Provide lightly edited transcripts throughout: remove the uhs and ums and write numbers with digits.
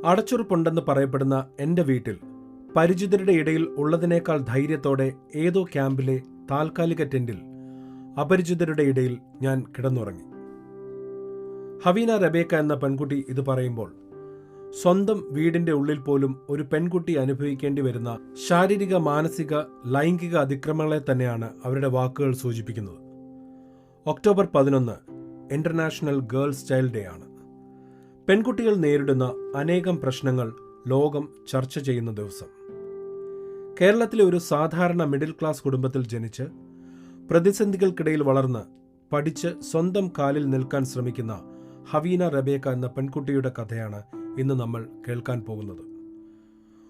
അടച്ചുറപ്പുണ്ടെന്ന് പറയപ്പെടുന്ന എൻ്റെ വീട്ടിൽ പരിചിതരുടെ ഇടയിൽ ഉള്ളതിനേക്കാൾ ധൈര്യത്തോടെ ഏതോ ക്യാമ്പിലെ താൽക്കാലിക ടെന്റിൽ അപരിചിതരുടെ ഇടയിൽ ഞാൻ കിടന്നുറങ്ങി. ഹവീന റബേക്ക എന്ന പെൺകുട്ടി ഇത് പറയുമ്പോൾ സ്വന്തം വീടിന്റെ ഉള്ളിൽ പോലും ഒരു പെൺകുട്ടി അനുഭവിക്കേണ്ടി വരുന്ന ശാരീരിക, മാനസിക, ലൈംഗിക അതിക്രമങ്ങളെ തന്നെയാണ് അവരുടെ വാക്കുകൾ സൂചിപ്പിക്കുന്നത്. October 11 international girls child day ആണ്. പെൺകുട്ടികൾ നേരിടുന്ന അനേകം പ്രശ്നങ്ങൾ ലോകം ചർച്ച ചെയ്യുന്ന ദിവസം. കേരളത്തിലെ ഒരു സാധാരണ മിഡിൽ ക്ലാസ് കുടുംബത്തിൽ ജനിച്ച് പ്രതിസന്ധികൾക്കിടയിൽ വളർന്ന് പഠിച്ച് സ്വന്തം കാലിൽ നിൽക്കാൻ ശ്രമിക്കുന്ന ഹവീന റബേക്ക എന്ന പെൺകുട്ടിയുടെ കഥയാണ് ഇന്ന് നമ്മൾ കേൾക്കാൻ പോകുന്നത്.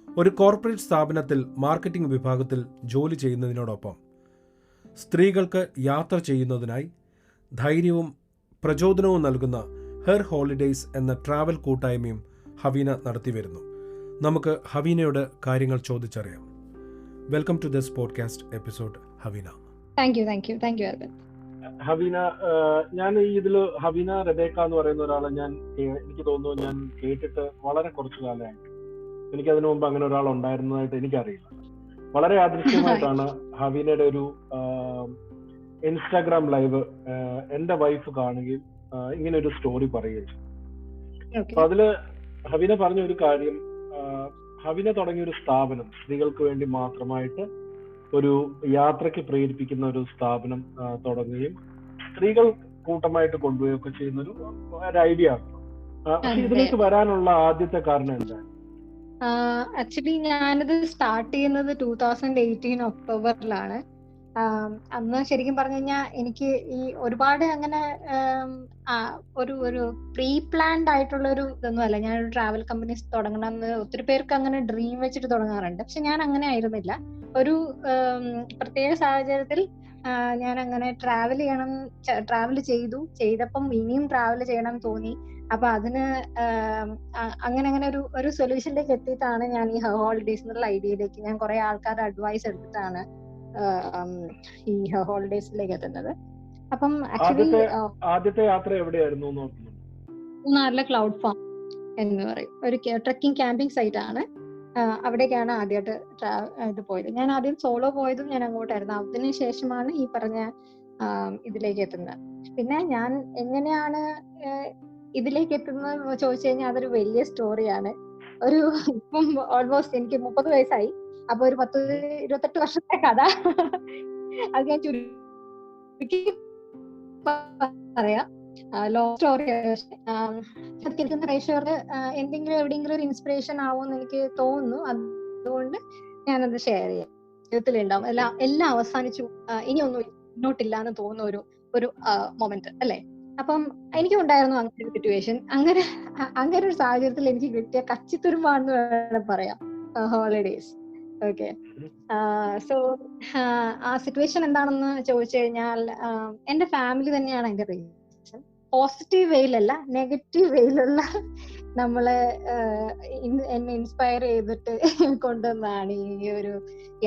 ഒരു കോർപ്പറേറ്റ് സ്ഥാപനത്തിൽ മാർക്കറ്റിംഗ് വിഭാഗത്തിൽ ജോലി ചെയ്യുന്നതിനോടൊപ്പം സ്ത്രീകൾക്ക് യാത്ര ചെയ്യുന്നതിനായി ധൈര്യവും പ്രചോദനവും നൽകുന്ന ഹെർ ഹോളിഡേയ്സ് എന്ന ട്രാവൽ കൂട്ടായ്മയും ഹവീന നടത്തിവരുന്നു. നമുക്ക് ഹവീനയോട് കാര്യങ്ങൾ ചോദിച്ചറിയാം. Welcome to this podcast episode Haveena. Thank you urban. Haveena, ഞാൻ ഇതില് ഹവീന റബേക്ക എന്ന് പറയുന്ന ഒരാളെ എനിക്ക് തോന്നുന്നു ഞാൻ കേട്ടിട്ട് വളരെ കുറച്ചു കാലമായിട്ട്. എനിക്കതിനു മുമ്പ് അങ്ങനെ ഒരാൾ ഉണ്ടായിരുന്നതായിട്ട് എനിക്കറിയില്ല. വളരെ യാദൃശ്യമായിട്ടാണ് ഹവീനയുടെ ഒരു ഇൻസ്റ്റാഗ്രാം ലൈവ് എന്റെ വൈഫ് കാണുകയും ഇങ്ങനെ ഒരു സ്റ്റോറി പറയുകയും. അപ്പൊ അതില് ഹവീന പറഞ്ഞ ഒരു കാര്യം, ഹവീന തുടങ്ങിയ ഒരു സ്ഥാപനം, സ്ത്രീകൾക്ക് വേണ്ടി മാത്രമായിട്ട് ഒരു യാത്രയ്ക്ക് പ്രേരിപ്പിക്കുന്ന ഒരു സ്ഥാപനം തുടങ്ങുകയും സ്ത്രീകൾ കൂട്ടമായിട്ട് കൊണ്ടുപോവുകയൊക്കെ ചെയ്യുന്ന ഒരു ഐഡിയ ആണ്. പക്ഷെ ഇതിലേക്ക് വരാനുള്ള ആദ്യത്തെ കാരണം എന്താണ്? ആക്ച്വലി ഞാനിത് സ്റ്റാർട്ട് ചെയ്യുന്നത് 2018 ഒക്ടോബറിലാണ്. അന്ന് ശരിക്കും പറഞ്ഞു കഴിഞ്ഞാൽ എനിക്ക് ഈ ഒരുപാട് അങ്ങനെ ഒരു പ്രീ പ്ലാൻഡ് ആയിട്ടുള്ള ഒരു ഇതൊന്നും അല്ല. ഞാനൊരു ട്രാവൽ കമ്പനി തുടങ്ങണമെന്ന് ഒത്തിരി പേർക്ക് അങ്ങനെ ഡ്രീം വെച്ചിട്ട് തുടങ്ങാറുണ്ട്. പക്ഷെ ഞാൻ അങ്ങനെ ആയിരുന്നില്ല. ഒരു പ്രത്യേക സാഹചര്യത്തിൽ ഞാൻ അങ്ങനെ ട്രാവൽ ചെയ്തപ്പം ഇനിയും ട്രാവൽ ചെയ്യണം തോന്നി. അപ്പൊ അതിന് അങ്ങനെ ഒരു സൊല്യൂഷനിലേക്ക് എത്തിയിട്ടാണ് ഞാൻ ഈ ഹോളിഡേയ്സ് എന്നുള്ള ഐഡിയയിലേക്ക് ഞാൻ കുറെ ആൾക്കാരുടെ അഡ്വൈസ് എടുത്തിട്ടാണ് ഈ ഹോളിഡേയ്സിലേക്ക് എത്തുന്നത്. അപ്പം ആക്ച്വലി ആദ്യത്തെ യാത്ര എവിടെയായിരുന്നു? മൂന്നാറിലെ ക്ലൗഡ് ഫാം എന്ന് പറയും ഒരു ട്രക്കിംഗ് ക്യാമ്പിംഗ് സൈറ്റ് ആണ്. അവിടേക്കാണ് ആദ്യമായിട്ട് ഇത് പോയത്. ഞാൻ ആദ്യം സോളോ പോയതും ഞാൻ അങ്ങോട്ടായിരുന്നു. അതിന് ശേഷമാണ് ഈ പറഞ്ഞ ഇതിലേക്ക് എത്തുന്നത്. പിന്നെ ഞാൻ എങ്ങനെയാണ് ഇതിലേക്ക് എത്തുന്നത് ചോദിച്ചു കഴിഞ്ഞാൽ അതൊരു വലിയ സ്റ്റോറിയാണ്. ഇപ്പം ഓൾമോസ്റ്റ് എനിക്ക് 30 വയസ്സായി. അപ്പൊ ഒരു 10-28 വർഷത്തെ കഥ അത് ഞാൻ ചുരുക്കി പറയാം. Long story. കേൾക്കുന്ന പ്രേക്ഷകർക്ക് എവിടെയെങ്കിലും ഒരു ഇൻസ്പിറേഷൻ ആവുമെന്ന് എനിക്ക് തോന്നുന്നു. അതുകൊണ്ട് ഞാനത് ഷെയർ ചെയ്യാം. ജീവിതത്തിലുണ്ടാവും എല്ലാം അവസാനിച്ചു, ഇനിയൊന്നും മുന്നോട്ടില്ല എന്ന് തോന്നുന്ന ഒരു മൊമെന്റ് അല്ലേ? അപ്പം എനിക്കും ഉണ്ടായിരുന്നു അങ്ങനെ ഒരു സിറ്റുവേഷൻ. അങ്ങനെ ഒരു സാഹചര്യത്തിൽ എനിക്ക് കിട്ടിയ കച്ചിത്തുരുമ്പാണെന്ന് വേണം പറയാം ഹോളിഡേയ്സ്. ഓക്കെ, സോ ആ സിറ്റുവേഷൻ എന്താണെന്ന് ചോദിച്ചു കഴിഞ്ഞാൽ എന്റെ ഫാമിലി തന്നെയാണ് എന്റെ റീസൺ. പോസിറ്റീവ് വേയിലല്ല, നെഗറ്റീവ് വേയിലുള്ള നമ്മളെ എന്നെ ഇൻസ്പയർ ചെയ്തിട്ട് കൊണ്ടുവന്നതാണ് ഈ ഒരു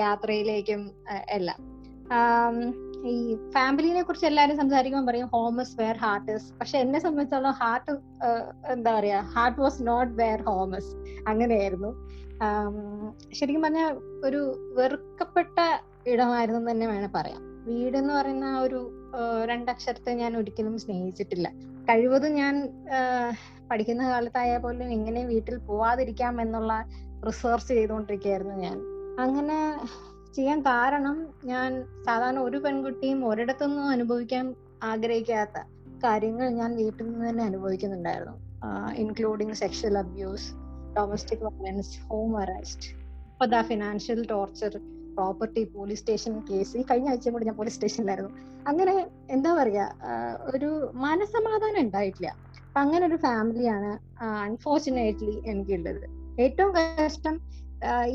യാത്രയിലേക്കും എല്ലാം. ഈ ഫാമിലിനെ കുറിച്ച് എല്ലാവരും സംസാരിക്കുമ്പോൾ പറയും home is where heart is. പക്ഷെ എന്നെ സംബന്ധിച്ചോളം heart was not where home is. അങ്ങനെയായിരുന്നു. ശരിക്കും പറഞ്ഞാൽ ഒരു വെറുക്കപ്പെട്ട ഇടമായിരുന്നു തന്നെ വേണം പറയാം. വീടെന്ന് പറയുന്ന ഒരു രണ്ടക്ഷരത്തെ ഞാൻ ഒരിക്കലും സ്നേഹിച്ചിട്ടില്ല. കഴിവതും ഞാൻ പഠിക്കുന്ന കാലത്തായ പോലും എങ്ങനെ വീട്ടിൽ പോവാതിരിക്കാം എന്നുള്ള റിസർച്ച് ചെയ്തുകൊണ്ടിരിക്കുകയായിരുന്നു ഞാൻ. അങ്ങനെ ചെയ്യാൻ കാരണം ഞാൻ സാധാരണ ഒരു പെൺകുട്ടിയും ഒരിടത്തൊന്നും അനുഭവിക്കാൻ ആഗ്രഹിക്കാത്ത കാര്യങ്ങൾ ഞാൻ വീട്ടിൽ നിന്ന് തന്നെ അനുഭവിക്കുന്നുണ്ടായിരുന്നു. Including sexual abuse, domestic violence, home arrest, financial torture, property, police station case. ഈ കഴിഞ്ഞ ആഴ്ചയും കൂടി ഞാൻ പോലീസ് സ്റ്റേഷനിലായിരുന്നു. അങ്ങനെ എന്താ പറയാ, ഒരു മനസമാധാനം ഉണ്ടായിട്ടില്ല. അപ്പൊ അങ്ങനെ ഒരു ഫാമിലിയാണ് അൺഫോർച്ചുനേറ്റ്ലി എനിക്കുള്ളത്. ഏറ്റവും കഷ്ടം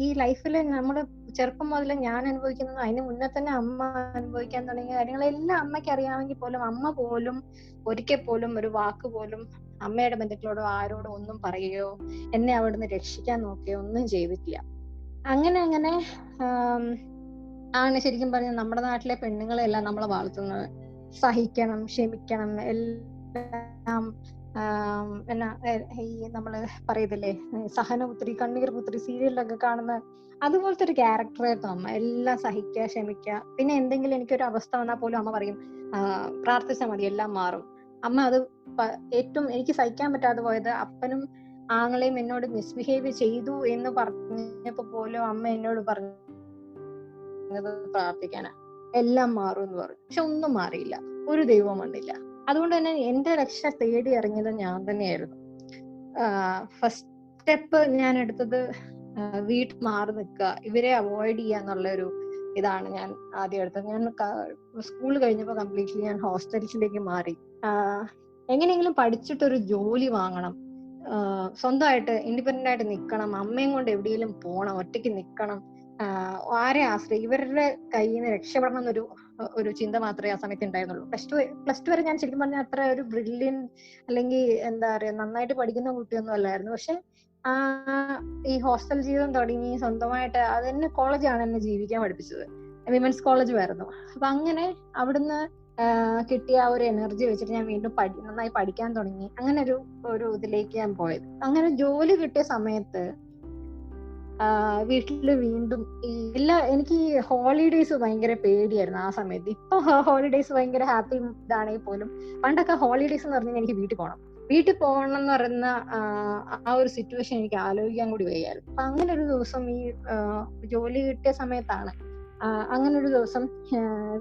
ഈ ലൈഫിൽ നമ്മള് ചെറുപ്പം മുതൽ ഞാൻ അനുഭവിക്കുന്നത് അതിന് മുന്നേ തന്നെ അമ്മ അനുഭവിക്കാൻ തുടങ്ങിയ കാര്യങ്ങളെല്ലാം അമ്മയ്ക്ക് അറിയാമെങ്കിൽ പോലും അമ്മ പോലും ഒരിക്കൽ പോലും ഒരു വാക്ക് പോലും അമ്മയുടെ ബന്ധുക്കളോടോ ആരോടോ ഒന്നും പറയുകയോ എന്നെ അവിടുന്ന് രക്ഷിക്കാൻ നോക്കുകയോ ഒന്നും ചെയ്തിട്ടില്ല. അങ്ങനെ ആണ് ശരിക്കും പറഞ്ഞാൽ നമ്മുടെ നാട്ടിലെ പെണ്ണുങ്ങളെല്ലാം നമ്മളെ വളർത്തുന്നത്. സഹിക്കണം, ക്ഷമിക്കണം, എല്ലാം എന്നാ ഈ നമ്മള് പറയത്തില്ലേ സഹനപുത്രി, കണ്ണീർപുത്രി സീരിയലിലൊക്കെ കാണുന്ന അതുപോലത്തെ ഒരു ക്യാരക്ടറായിരുന്നു അമ്മ. എല്ലാം സഹിക്കുക, ക്ഷമിക്കുക. പിന്നെ എന്തെങ്കിലും എനിക്കൊരു അവസ്ഥ വന്നാൽ പോലും അമ്മ പറയും പ്രാർത്ഥിച്ചാൽ മതി, എല്ലാം മാറും. അമ്മ അത് ഏറ്റവും എനിക്ക് സഹിക്കാൻ പറ്റാതെ പോയത് അപ്പനും ആങ്ങളെയും എന്നോട് മിസ്ബിഹേവ് ചെയ്തു എന്ന് പറഞ്ഞപ്പോ പോലും അമ്മ എന്നോട് പറഞ്ഞത് പ്രാർത്ഥിക്കാനാ, എല്ലാം മാറും എന്ന് പറഞ്ഞു. പക്ഷെ ഒന്നും മാറിയില്ല, ഒരു ദൈവവും വന്നില്ല. അതുകൊണ്ട് തന്നെ എന്റെ രക്ഷ തേടി ഇറങ്ങിയത് ഞാൻ തന്നെയായിരുന്നു. ഫസ്റ്റ് സ്റ്റെപ്പ് ഞാൻ എടുത്തത് വീട്ടിൽ മാറി നിൽക്കുക, ഇവരെ അവോയ്ഡ് ചെയ്യുക എന്നുള്ള ഒരു ഇതാണ് ഞാൻ ആദ്യം എടുത്തത്. ഞാൻ സ്കൂൾ കഴിഞ്ഞപ്പോൾ കംപ്ലീറ്റ്ലി ഞാൻ ഹോസ്റ്റൽസിലേക്ക് മാറി. എങ്ങനെയെങ്കിലും പഠിച്ചിട്ടൊരു ജോലി വാങ്ങണം, സ്വന്തമായിട്ട് ഇൻഡിപെൻഡന്റ് ആയിട്ട് നിൽക്കണം, അമ്മയും കൊണ്ട് എവിടെയെങ്കിലും പോകണം, ഒറ്റയ്ക്ക് നിൽക്കണം, ആരെ ആശ്രയം ഇവരുടെ കയ്യിൽ നിന്ന് രക്ഷപ്പെടണം എന്നൊരു ഒരു ചിന്ത മാത്രമേ ആ സമയത്ത് ഉണ്ടായിരുന്നുള്ളൂ. പ്ലസ് ടു വരെ ഞാൻ ശരിക്കും പറഞ്ഞാൽ അത്ര ഒരു ബ്രില്യൻ അല്ലെങ്കിൽ എന്താ പറയാ നന്നായിട്ട് പഠിക്കുന്ന കുട്ടിയൊന്നും അല്ലായിരുന്നു. പക്ഷെ ഈ ഹോസ്റ്റൽ ജീവിതം തുടങ്ങി സ്വന്തമായിട്ട് അതെന്നെ കോളേജാണ് എന്നെ ജീവിക്കാൻ പഠിപ്പിച്ചത്. വിമൻസ് കോളേജ് ആയിരുന്നു. അപ്പൊ അങ്ങനെ അവിടുന്ന് കിട്ടിയ ആ ഒരു എനർജി വെച്ചിട്ട് ഞാൻ വീണ്ടും നന്നായി പഠിക്കാൻ തുടങ്ങി. അങ്ങനെ ഒരു ഇതിലേക്ക് ഞാൻ പോയത്. അങ്ങനെ ജോലി കിട്ടിയ സമയത്ത് വീട്ടില് വീണ്ടും എനിക്ക് ഈ ഹോളിഡേയ്സ് ഭയങ്കര പേടിയായിരുന്നു ആ സമയത്ത്. ഇപ്പൊ ഹോളിഡേയ്സ് ഭയങ്കര ഹാപ്പി ഇതാണെങ്കിൽ പോലും പണ്ടൊക്കെ ഹോളിഡേയ്സ് എന്ന് പറഞ്ഞാൽ എനിക്ക് വീട്ടിൽ പോകണം എന്ന് പറയുന്ന ആ ഒരു സിറ്റുവേഷൻ എനിക്ക് ആലോചിക്കാൻ കൂടി വയ്യായിരുന്നു. അപ്പൊ അങ്ങനെ ഒരു ദിവസം ഈ ജോലി കിട്ടിയ സമയത്താണ് അങ്ങനെ ഒരു ദിവസം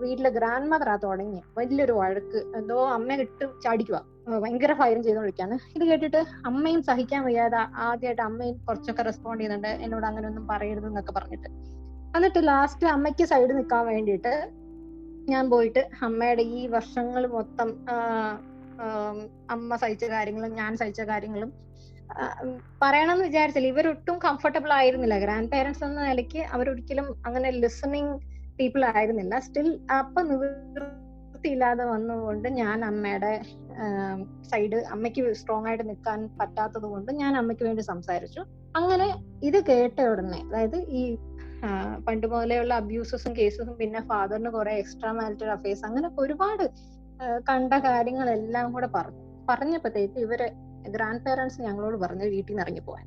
വീട്ടിലെ ഗ്രാൻഡ് മദറാ തുടങ്ങി വലിയൊരു വഴക്ക്, എന്തോ അമ്മ ഇട്ട് ചാടിക്കുക, ഭയങ്കര ഫയറും ചെയ്തോണ്ടിരിക്കാണ്. ഇത് കേട്ടിട്ട് അമ്മയും സഹിക്കാൻ വയ്യാതെ ആദ്യമായിട്ട് അമ്മയും കുറച്ചൊക്കെ റെസ്പോണ്ട് ചെയ്യുന്നുണ്ട്, എന്നോട് അങ്ങനെ ഒന്നും പറയരുത് എന്നൊക്കെ പറഞ്ഞിട്ട്. എന്നിട്ട് ലാസ്റ്റ് അമ്മയ്ക്ക് സൈഡ് നിൽക്കാൻ വേണ്ടിയിട്ട് ഞാൻ പോയിട്ട് അമ്മയുടെ ഈ വർഷങ്ങൾ മൊത്തം അമ്മ സഹിച്ച കാര്യങ്ങളും ഞാൻ സഹിച്ച കാര്യങ്ങളും പറയണമെന്ന് വിചാരിച്ചില്ല. ഇവരൊട്ടും കംഫർട്ടബിൾ ആയിരുന്നില്ല. ഗ്രാൻഡ് പേരൻസ് എന്ന നിലയ്ക്ക് അവരൊരിക്കലും അങ്ങനെ ലിസണിങ് പീപ്പിൾ ആയിരുന്നില്ല. സ്റ്റിൽ അപ്പൊ നിവൃത്തിയില്ലാതെ വന്നതുകൊണ്ട് ഞാൻ അമ്മയുടെ സൈഡ്, അമ്മയ്ക്ക് സ്ട്രോങ് ആയിട്ട് നിൽക്കാൻ പറ്റാത്തത് കൊണ്ട് ഞാൻ അമ്മയ്ക്ക് വേണ്ടി സംസാരിച്ചു. അങ്ങനെ ഇത് കേട്ട ഉടനെ, അതായത് ഈ പണ്ട് മുതലെയുള്ള അബ്യൂസസും കേസസും പിന്നെ ഫാദറിന് കുറെ എക്സ്ട്രാ മാരിറ്റൽ അഫയേഴ്സ് അങ്ങനെ ഒരുപാട് കണ്ട കാര്യങ്ങളെല്ലാം കൂടെ പറഞ്ഞപ്പോഴത്തേക്ക് ഇവര് ഗ്രാൻഡ് പേരൻസ് ഞങ്ങളോട് പറഞ്ഞു വീട്ടിൽ നിന്ന് ഇറങ്ങിപ്പോവാൻ.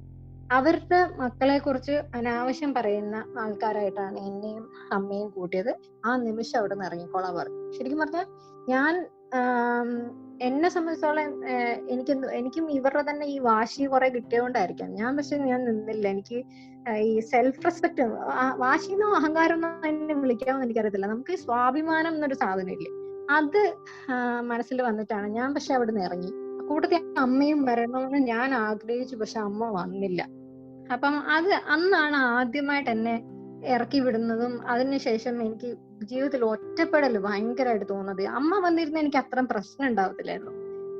അവരുടെ മക്കളെ കുറിച്ച് അനാവശ്യം പറയുന്ന ആൾക്കാരായിട്ടാണ് എന്നെയും അമ്മയും കൂട്ടിയത്. ആ നിമിഷം അവിടെ നിന്ന് ഇറങ്ങിക്കോളാൻ പറഞ്ഞു. ശരിക്കും പറഞ്ഞാൽ ഞാൻ എന്നെ സംബന്ധിച്ചോളം എനിക്കും ഇവരുടെ തന്നെ ഈ വാശി കുറെ കിട്ടിയതുകൊണ്ടായിരിക്കാം പക്ഷെ ഞാൻ നിന്നില്ല. എനിക്ക് ഈ സെൽഫ് റെസ്പെക്ട്, വാശിന്നോ അഹങ്കാരമൊന്നോ എന്നെ വിളിക്കാമെന്ന് എനിക്കറിയത്തില്ല. നമുക്ക് ഈ സ്വാഭിമാനം എന്നൊരു സാധനം ഇല്ലേ, അത് മനസ്സിൽ വന്നിട്ടാണ് ഞാൻ പക്ഷെ അവിടെ നിന്ന് ഇറങ്ങി. കൂട്ടത്തിൽ അമ്മയും വരണമെന്ന് ഞാൻ ആഗ്രഹിച്ചു, പക്ഷെ അമ്മ വന്നില്ല. അപ്പം അന്നാണ് ആദ്യമായിട്ട് എന്നെ ഇറക്കി വിടുന്നതും അതിനുശേഷം എനിക്ക് ജീവിതത്തിൽ ഒറ്റപ്പെടൽ ഭയങ്കരമായിട്ട് തോന്നുന്നത്. അമ്മ വന്നിരുന്ന എനിക്ക് അത്രയും പ്രശ്നം ഉണ്ടാവത്തില്ലായിരുന്നു.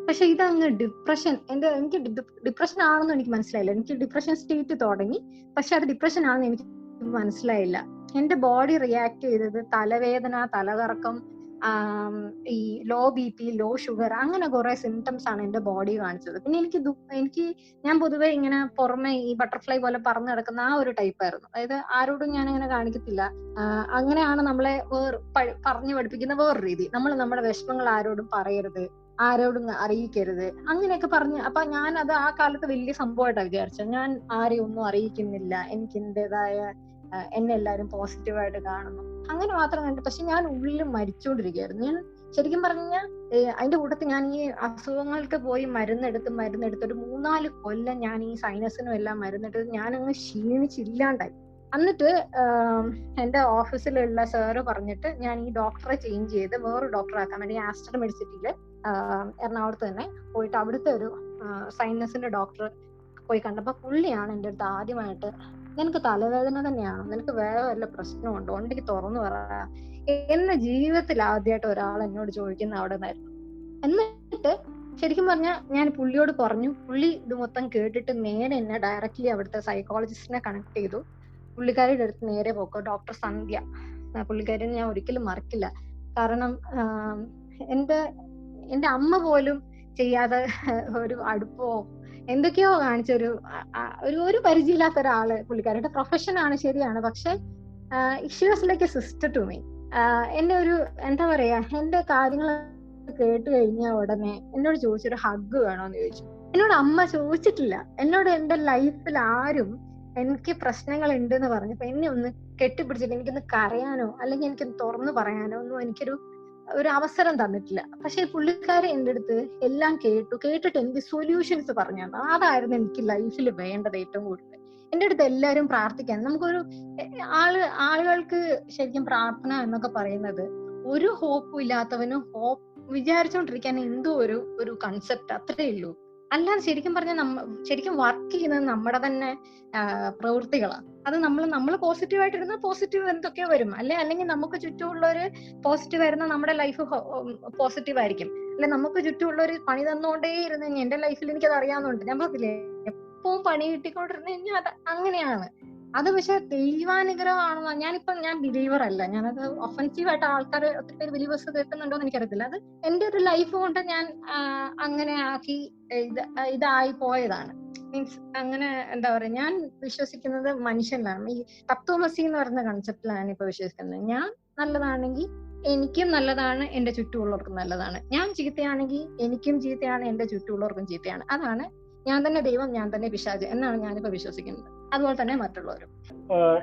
പക്ഷെ ഇതങ്ങ് ഡിപ്രഷൻ, എനിക്ക് ഡിപ്രഷൻ ആണെന്ന് എനിക്ക് മനസ്സിലായില്ല. എനിക്ക് ഡിപ്രഷൻ സ്റ്റേറ്റ് തുടങ്ങി, പക്ഷെ അത് ഡിപ്രഷൻ ആണെന്ന് എനിക്ക് മനസ്സിലായില്ല. എന്റെ ബോഡി റിയാക്ട് ചെയ്തത് തലവേദന, തലകറക്കം, ഈ ലോ BP, ലോ ഷുഗർ, അങ്ങനെ കുറെ സിംറ്റംസ് ആണ് എന്റെ ബോഡി കാണിച്ചത്. പിന്നെ ഞാൻ പൊതുവെ ഇങ്ങനെ പുറമെ ഈ ബട്ടർഫ്ലൈ പോലെ പറന്നു കിടക്കുന്ന ആ ഒരു ടൈപ്പ് ആയിരുന്നു. അതായത് ആരോടും ഞാൻ അങ്ങനെ കാണിക്കത്തില്ല. അങ്ങനെയാണ് നമ്മളെ പറഞ്ഞു പഠിപ്പിക്കുന്ന വേറൊരു രീതി. നമ്മൾ നമ്മുടെ വിഷമങ്ങൾ ആരോടും പറയരുത്, ആരോടും അറിയിക്കരുത്, അങ്ങനെയൊക്കെ പറഞ്ഞ്. അപ്പൊ ഞാൻ അത് ആ കാലത്ത് വലിയ സംഭവമായിട്ടാണ് വിചാരിച്ചത്. ഞാൻ ആരെയും ഒന്നും അറിയിക്കുന്നില്ല, എനിക്ക് എന്റേതായ എന്നെ എല്ലാവരും പോസിറ്റീവായിട്ട് കാണുന്നു, അങ്ങനെ മാത്രം കണ്ടു. പക്ഷെ ഞാൻ ഉള്ളിൽ മരിച്ചുകൊണ്ടിരിക്കുകയായിരുന്നു. ഞാൻ ശരിക്കും പറഞ്ഞാൽ അതിന്റെ കൂട്ടത്തിൽ ഞാൻ ഈ അസുഖങ്ങൾക്ക് പോയി മരുന്നെടുത്ത് ഒരു 3-4 കൊല്ലം ഞാൻ ഈ സൈനസിനും എല്ലാം മരുന്നെടുത്ത് ഞാനങ്ങ് ക്ഷീണിച്ചില്ലാണ്ടായി. എന്നിട്ട് എന്റെ ഓഫീസിലുള്ള സാറ് പറഞ്ഞിട്ട് ഞാൻ ഈ ഡോക്ടറെ ചേഞ്ച് ചെയ്ത് വേറൊരു ഡോക്ടറെ ആക്കാൻ വേണ്ടി ആസ്റ്റർ മെഡിസിറ്റിയില് എറണാകുളത്ത് തന്നെ പോയിട്ട് അവിടുത്തെ ഒരു സൈനസിന്റെ ഡോക്ടർ പോയി കണ്ടപ്പോ പുള്ളിയാണ് എൻ്റെ അടുത്ത് ആദ്യമായിട്ട്, നിനക്ക് തലവേദന തന്നെയാണോ, നിനക്ക് വേറെ വല്ല പ്രശ്നമുണ്ടോ, ഉണ്ടെങ്കിൽ തുറന്നു പറ എന്ന ജീവിതത്തിൽ ആദ്യമായിട്ട് ഒരാൾ എന്നോട് ചോദിക്കുന്ന അവിടെ നിന്നായിരുന്നു. എന്നിട്ട് ശരിക്കും പറഞ്ഞാൽ ഞാൻ പുള്ളിയോട് പറഞ്ഞു. പുള്ളി ഇത് മൊത്തം കേട്ടിട്ട് നേരെ എന്നെ ഡയറക്റ്റ്ലി അവിടുത്തെ സൈക്കോളജിസ്റ്റിനെ കണക്ട് ചെയ്തു. പുള്ളിക്കാരിയുടെ അടുത്ത് നേരെ പോക്കോ, ഡോക്ടർ സന്ധ്യ. പുള്ളിക്കാരിനെ ഞാൻ ഒരിക്കലും മറക്കില്ല. കാരണം എന്റെ അമ്മ പോലും ചെയ്യാതെ ഒരു അടുപ്പോ എന്തൊക്കെയോ കാണിച്ച ഒരു പരിചയമില്ലാത്ത ഒരാള്. പുള്ളിക്കാരുടെ പ്രൊഫഷൻ ആണ്, ശരിയാണ്, പക്ഷെ she was like a sister to me. എന്നെ ഒരു എന്താ പറയാ, എന്റെ കാര്യങ്ങൾ കേട്ട് കഴിഞ്ഞ ഉടനെ എന്നോട് ചോദിച്ചൊരു ഹഗ് വേണോന്ന് ചോദിച്ചു. എന്നോട് അമ്മ ചോദിച്ചിട്ടില്ല. എന്നോട് എന്റെ ലൈഫിൽ ആരും എനിക്ക് പ്രശ്നങ്ങൾ ഉണ്ടെന്ന് പറഞ്ഞപ്പോ എന്നെ ഒന്ന് കെട്ടിപ്പിടിച്ചിട്ട് എനിക്കൊന്ന് കരയാനോ അല്ലെങ്കിൽ എനിക്കൊന്ന് തുറന്നു പറയാനോ ഒന്നും എനിക്കൊരു അവസരം തന്നിട്ടില്ല. പക്ഷെ പുള്ളിക്കാരെ എൻ്റെ അടുത്ത് എല്ലാം കേട്ടിട്ട് എനിക്ക് സൊല്യൂഷൻസ് പറഞ്ഞു തന്നു. അതായിരുന്നു എനിക്ക് ലൈഫിൽ വേണ്ടത് ഏറ്റവും കൂടുതൽ. എൻ്റെ അടുത്ത് എല്ലാവരും പ്രാർത്ഥിക്കാൻ, നമുക്കൊരു ആളുകൾക്ക് ശരിക്കും പ്രാർത്ഥന എന്നൊക്കെ പറയുന്നത് ഒരു ഹോപ്പും ഇല്ലാത്തവനും ഹോപ്പ് വിചാരിച്ചോണ്ടിരിക്കാൻ എന്തോ ഒരു കൺസെപ്റ്റ് അത്രേ ഉള്ളൂ. അല്ലാതെ ശരിക്കും പറഞ്ഞാൽ ശരിക്കും വർക്ക് ചെയ്യുന്നത് നമ്മുടെ തന്നെ പ്രവൃത്തികളാണ്. അത് നമ്മൾ പോസിറ്റീവായിട്ടിരുന്നാൽ പോസിറ്റീവ് എന്തൊക്കെയോ വരും, അല്ലെങ്കിൽ നമുക്ക് ചുറ്റുമുള്ളവര് പോസിറ്റീവ് ആയിരുന്ന നമ്മുടെ ലൈഫ് പോസിറ്റീവ് ആയിരിക്കും. അല്ലെ നമുക്ക് ചുറ്റുമുള്ളവര് പണി തന്നുകൊണ്ടേ ഇരുന്ന് കഴിഞ്ഞാൽ എന്റെ ലൈഫിൽ എനിക്കത് അറിയാവുന്നുണ്ട്. ഞാൻ പറഞ്ഞില്ലേ, എപ്പോഴും പണി കിട്ടിക്കൊണ്ടിരുന്ന് കഴിഞ്ഞാൽ അത് അങ്ങനെയാണ്. അത് പക്ഷെ ദൈവാനുഗ്രഹമാണെന്നോ, ഞാൻ ബിലീവർ അല്ല. ഞാനത് ഒഫൻസീവായിട്ട് ആൾക്കാർ ഒത്തിരി പേര് ബിലീവേഴ്സ് കേൾക്കുന്നുണ്ടോ എന്ന് എനിക്കറിയത്തില്ല. അത് എന്റെ ഒരു ലൈഫ് കൊണ്ട് ഞാൻ അങ്ങനെ ആക്കി ഇതായി പോയതാണ്. മീൻസ് അങ്ങനെ എന്താ പറയാ, ഞാൻ വിശ്വസിക്കുന്നത് മനുഷ്യനിലാണ്. ഈ തത്വമസി എന്ന് പറയുന്ന കൺസെപ്റ്റിലാണ് ഇപ്പൊ വിശ്വസിക്കുന്നത്. ഞാൻ നല്ലതാണെങ്കിൽ എനിക്കും നല്ലതാണ്, എന്റെ ചുറ്റുമുള്ളവർക്കും നല്ലതാണ്. ഞാൻ ചീത്തയാണെങ്കിൽ എനിക്കും ചീത്തയാണ്, എന്റെ ചുറ്റുമുള്ളവർക്കും ചീത്തയാണ്. അതാണ് ഞാൻ തന്നെ ദൈവം, ഞാൻ തന്നെ പിശാച് എന്നാണ് ഞാനിപ്പോ വിശ്വസിക്കുന്നത്. അതുപോലെ തന്നെ മറ്റുള്ളവരും.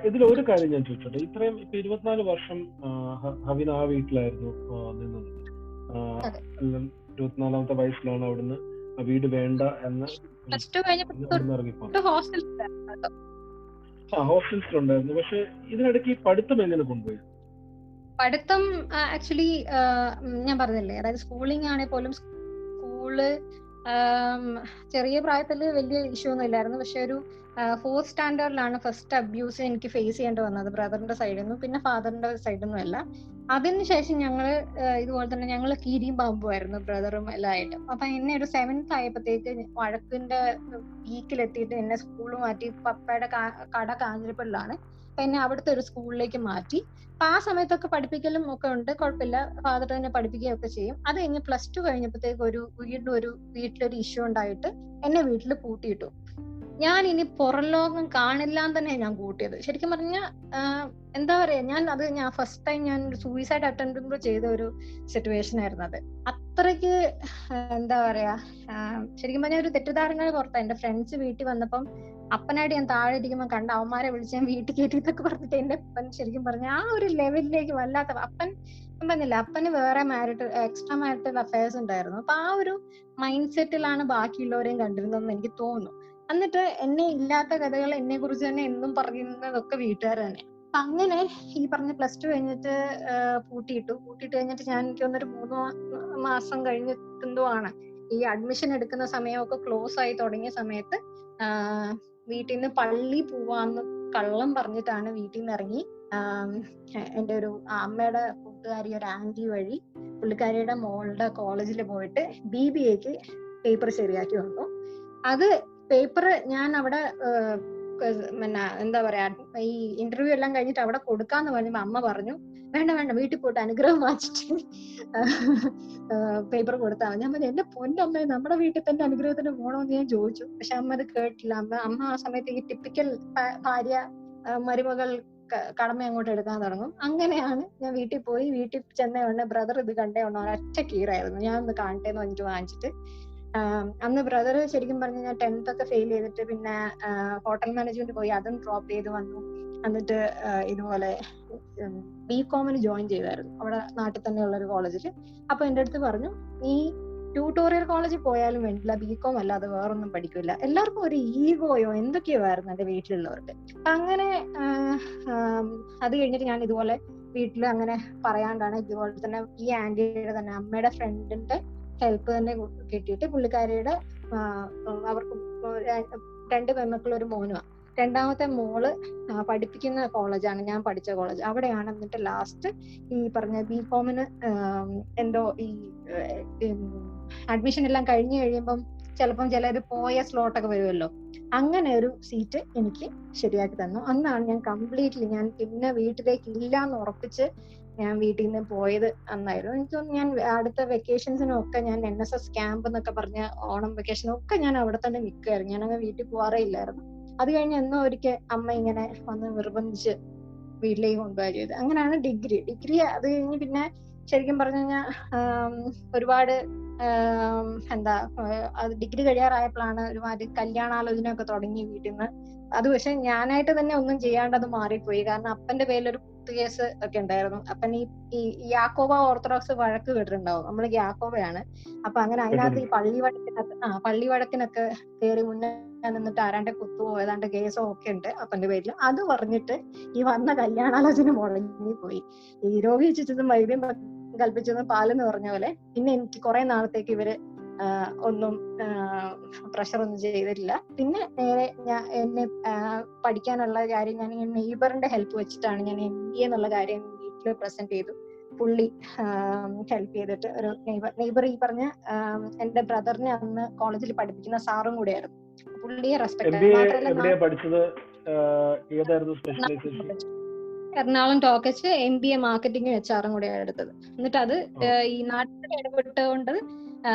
ഇതിൽ ഒരു കാര്യം ഞാൻ ചോദിച്ചോട്ടെ, ഇത്രയും 24 വർഷം ഹവിന ആ വീട്ടിലായിരുന്നു നിന്നത്. 24ാമത്തെ വയസ്സിലാണ് അവിടുന്ന് വീട് വേണ്ട എന്ന് ഹോസ്റ്റൽസിലുണ്ടായിരുന്നു. പക്ഷെ ഇതിനിടയ്ക്ക് ഈ പഠിത്തം എങ്ങനെ കൊണ്ടുപോയി? പഠിത്തം ആക്ച്വലി ഞാൻ പറഞ്ഞില്ലേ, അതായത് സ്കൂളിംഗ് ആണെങ്കിൽ പോലും സ്കൂള് ചെറിയ പ്രായത്തില് വലിയ ഇഷ്യൂ ഒന്നും ഇല്ലായിരുന്നു. പക്ഷെ ഒരു 4th സ്റ്റാൻഡേർഡിലാണ് ഫസ്റ്റ് അബ്യൂസ് എനിക്ക് ഫേസ് ചെയ്യേണ്ടി വന്നത്. ബ്രദറിന്റെ സൈഡിൽ നിന്നും പിന്നെ ഫാദറിന്റെ സൈഡിൽ നിന്നും അല്ല. അതിനുശേഷം ഞങ്ങള് ഇതുപോലെ തന്നെ ഞങ്ങള് കീരിയും പാമ്പുമായിരുന്നു ബ്രദറും എല്ലാം ആയിട്ട്. അപ്പൊ എന്നെ ഒരു 7th ആയപ്പോഴത്തേക്ക് വഴക്കിന്റെ പീക്കിലെത്തിയിട്ട് എന്നെ സ്കൂൾ മാറ്റി. പപ്പയുടെ കട കാഞ്ഞിരപ്പള്ളിലാണ്. അപ്പൊ എന്നെ അവിടുത്തെ ഒരു സ്കൂളിലേക്ക് മാറ്റി. അപ്പൊ ആ സമയത്തൊക്കെ പഠിപ്പിക്കലും ഒക്കെ ഉണ്ട്, കുഴപ്പമില്ല. ഫാദർ തന്നെ പഠിപ്പിക്കുകയൊക്കെ ചെയ്യും. അത് കഴിഞ്ഞ് +2 കഴിഞ്ഞപ്പോഴത്തേക്ക് വീട്ടിലൊരു ഇഷ്യൂ ഉണ്ടായിട്ട് എന്നെ വീട്ടിൽ പൂട്ടിയിട്ടു. ഞാൻ ഇനി പുറം ലോകം കാണില്ലാന്ന് തന്നെ ഞാൻ കൂട്ടിയത്. ശരിക്കും പറഞ്ഞാൽ എന്താ പറയാ, ഞാൻ ഫസ്റ്റ് ടൈം ഞാൻ സൂയിസൈഡ് അറ്റംപ്റ്റ് ചെയ്ത ഒരു സിറ്റുവേഷൻ ആയിരുന്നു അത്. അത്രയ്ക്ക് എന്താ പറയാ, ശരിക്കും പറഞ്ഞാൽ ഒരു തെറ്റിദ്ധാരണ പുറത്താ. എന്റെ ഫ്രണ്ട്സ് വീട്ടിൽ വന്നപ്പം അപ്പനായിട്ട് ഞാൻ താഴെ ഇരിക്കുമ്പോൾ കണ്ട അവന്മാരെ വിളിച്ച് ഞാൻ വീട്ടിൽ കയറ്റിന്നൊക്കെ പറഞ്ഞിട്ട് എന്റെ അപ്പൻ ശരിക്കും പറഞ്ഞ ആ ഒരു ലെവലിലേക്ക് വല്ലാത്ത അപ്പൻ പറഞ്ഞില്ല, അപ്പന് വേറെ എക്സ്ട്രാ മാരിറ്റൽ അഫയേഴ്സ് ഉണ്ടായിരുന്നു. അപ്പൊ ആ ഒരു മൈൻഡ് സെറ്റിലാണ് ബാക്കിയുള്ളവരെയും കണ്ടിരുന്നതെന്ന് എനിക്ക് തോന്നുന്നു. എന്നിട്ട് എന്നെ ഇല്ലാത്ത കഥകൾ എന്നെ കുറിച്ച് തന്നെ എന്നും പറയുന്നതൊക്കെ വീട്ടുകാർ തന്നെ. അപ്പൊ അങ്ങനെ ഈ പറഞ്ഞ +2 കഴിഞ്ഞിട്ട് പൂട്ടിയിട്ട് കഴിഞ്ഞിട്ട് ഞാൻ എനിക്കൊന്നൊരു 3 മാസം കഴിഞ്ഞിട്ടെന്തോ ആണ് ഈ അഡ്മിഷൻ എടുക്കുന്ന സമയമൊക്കെ ക്ലോസ് ആയി തുടങ്ങിയ സമയത്ത് വീട്ടിൽ നിന്ന് പള്ളി പോവാന്ന് കള്ളം പറഞ്ഞിട്ടാണ് വീട്ടിൽ നിന്ന് ഇറങ്ങി. എന്റെ ഒരു അമ്മയുടെ കൂട്ടുകാരി ഒരു ആന്റി വഴി പുള്ളിക്കാരിയുടെ മോളുടെ കോളേജിൽ പോയിട്ട് BBAക്ക് പേപ്പർ ശരിയാക്കി വന്നു. അത് പേപ്പർ ഞാൻ അവിടെ എന്താ പറയാ, ഈ ഇന്റർവ്യൂ എല്ലാം കഴിഞ്ഞിട്ട് അവിടെ കൊടുക്കാന്ന് പറഞ്ഞപ്പോ അമ്മ പറഞ്ഞു വേണ്ട വീട്ടിൽ പോയിട്ട് അനുഗ്രഹം വാങ്ങിച്ചിട്ട് പേപ്പർ കൊടുത്താൽ മതി. ഞാൻ പറഞ്ഞു എന്റെ പൊന്നമ്മ, നമ്മുടെ വീട്ടിൽ തന്നെ അനുഗ്രഹത്തിന് പോകണമെന്ന് ഞാൻ ചോദിച്ചു. പക്ഷെ അമ്മ അത് കേട്ടില്ല. അമ്മ ആ സമയത്ത് ഈ ടിപ്പിക്കൽ ഭാര്യ മരുമകൾ കടമ അങ്ങോട്ട് എടുക്കാൻ തുടങ്ങും. അങ്ങനെയാണ് ഞാൻ വീട്ടിൽ പോയി. വീട്ടിൽ ചെന്ന ഉടനെ ബ്രദർ ഇത് കണ്ടേ ഉണ്ടോ, ഒറ്റ കീറായിരുന്നു. ഞാൻ ഒന്ന് കാണട്ടെ എന്ന് പറഞ്ഞിട്ട് വാങ്ങിച്ചിട്ട് അന്ന് ബ്രദർ ശരിക്കും പറഞ്ഞു ഞാൻ 10th ഒക്കെ ഫെയിൽ ചെയ്തിട്ട് പിന്നെ ഹോട്ടൽ മാനേജ്മെന്റ് പോയി, അതും ഡ്രോപ്പ് ചെയ്ത് വന്നു. എന്നിട്ട് ഇതുപോലെ BComന് ജോയിൻ ചെയ്തായിരുന്നു അവിടെ നാട്ടിൽ തന്നെയുള്ള ഒരു കോളേജിൽ. അപ്പൊ എന്റെ അടുത്ത് പറഞ്ഞു നീ ട്യൂട്ടോറിയൽ കോളേജിൽ പോയാലും വേണ്ടില്ല, BCom അല്ലാതെ വേറൊന്നും പഠിക്കില്ല. എല്ലാവർക്കും ഒരു ഈഗോയോ എന്തൊക്കെയോ ആയിരുന്നു എന്റെ വീട്ടിലുള്ളവർക്ക്. അങ്ങനെ അത് കഴിഞ്ഞിട്ട് ഞാൻ ഇതുപോലെ വീട്ടിൽ അങ്ങനെ പറയാണ്ടാണ് ഇതുപോലെ തന്നെ ഈ ആന്റിയുടെ തന്നെ അമ്മയുടെ ഫ്രണ്ടിന്റെ ഹെൽപ്പ് തന്നെ കിട്ടിയിട്ട് പുള്ളിക്കാരിയുടെ അവർക്ക് 2 പെൺമക്കളും ഒരു മോനുമാണ്. 2ാമത്തെ മോള് പഠിപ്പിക്കുന്ന കോളേജാണ് ഞാൻ പഠിച്ച കോളേജ്. അവിടെയാണ് എന്നിട്ട് ലാസ്റ്റ് ഈ പറഞ്ഞ BComന് എന്തോ ഈ അഡ്മിഷൻ എല്ലാം കഴിഞ്ഞ് കഴിയുമ്പം ചിലപ്പം ചിലർ പോയ സ്ലോട്ടൊക്കെ വരുമല്ലോ, അങ്ങനെ ഒരു സീറ്റ് എനിക്ക് ശരിയാക്കി തന്നു. അന്നാണ് ഞാൻ കംപ്ലീറ്റ്ലി ഞാൻ പിന്നെ വീട്ടിലേക്ക് ഇല്ലാന്ന് ഉറപ്പിച്ച് ഞാൻ വീട്ടിൽ നിന്ന് പോയത് അന്നായിരുന്നു. എനിക്ക് തോന്നുന്നു ഞാൻ അടുത്ത വെക്കേഷൻസിനൊക്കെ ഞാൻ NSS ക്യാമ്പ് എന്നൊക്കെ പറഞ്ഞ ഓണം വെക്കേഷനൊക്കെ ഞാൻ അവിടെ തന്നെ നിൽക്കുമായിരുന്നു. ഞാനങ്ങ് വീട്ടിൽ പോകാറേ ഇല്ലായിരുന്നു. അത് കഴിഞ്ഞ് എന്നോ ഒരിക്കൽ അമ്മ ഇങ്ങനെ വന്ന് നിർബന്ധിച്ച് വീട്ടിലേക്ക് കൊണ്ടുപോവുക ചെയ്ത്. അങ്ങനെയാണ് ഡിഗ്രി അത് കഴിഞ്ഞ് പിന്നെ ശരിക്കും പറഞ്ഞു കഴിഞ്ഞാൽ ഒരുപാട് എന്താ അത് ഡിഗ്രി കഴിയാറായപ്പോഴാണ് ഒരുമാതിരി കല്യാണാലോചന ഒക്കെ തുടങ്ങി വീട്ടിൽ നിന്ന്. അത് പക്ഷെ ഞാനായിട്ട് തന്നെ ഒന്നും ചെയ്യാണ്ട് അത് മാറിപ്പോയി. കാരണം അപ്പന്റെ പേരിലൊരു കേസ് ഒക്കെ ഉണ്ടായിരുന്നു. അപ്പൻ ഈ യാക്കോബ ഓർത്തഡോക്സ് വഴക്ക് കേട്ടിട്ടുണ്ടാവും. നമ്മള് യാക്കോബയാണ്. അപ്പൊ അങ്ങനെ അതിനകത്ത് ഈ പള്ളി വഴക്കിനൊക്കെ കയറി മുന്നേ നിന്നിട്ട് ആരാണ്ട് കുത്തുവോ ഏതാണ്ട് കേസോ ഒക്കെ ഉണ്ട് അപ്പന്റെ പേരിൽ. അത് പറഞ്ഞിട്ട് ഈ വന്ന കല്യാണാലോചന മുടങ്ങിപ്പോയി. ഈ രോഗിച്ചതും വൈദ്യം കൽപ്പിച്ചതും പാലെന്ന് പറഞ്ഞ പോലെ പിന്നെ എനിക്ക് കുറെ നാളത്തേക്ക് ഇവര് ഒന്നും പ്രഷർ ഒന്നും ചെയ്തിട്ടില്ല. പിന്നെ നേരെ എന്നെ പഠിക്കാനുള്ള കാര്യം ഞാൻ നെയ്ബറിന്റെ ഹെൽപ്പ് വെച്ചിട്ടാണ് ഞാൻ MBA എന്നുള്ള കാര്യം വീട്ടിൽ പ്രസന്റ് ചെയ്തു. പുള്ളി ഹെൽപ്പ് ചെയ്തിട്ട് ഒരു നെയ്ബർ ഈ പറഞ്ഞ എന്റെ ബ്രദറിനെ അന്ന് കോളേജിൽ പഠിപ്പിക്കുന്ന സാറും കൂടെയായിരുന്നു. പുള്ളിയെ respect Ernakulam ടോക്കച്ച് MBA marketing HR കൂടെ എടുത്തത്. എന്നിട്ട് അത് ഈ നാട്ടിൽ ഇടപെട്ടുകൊണ്ട്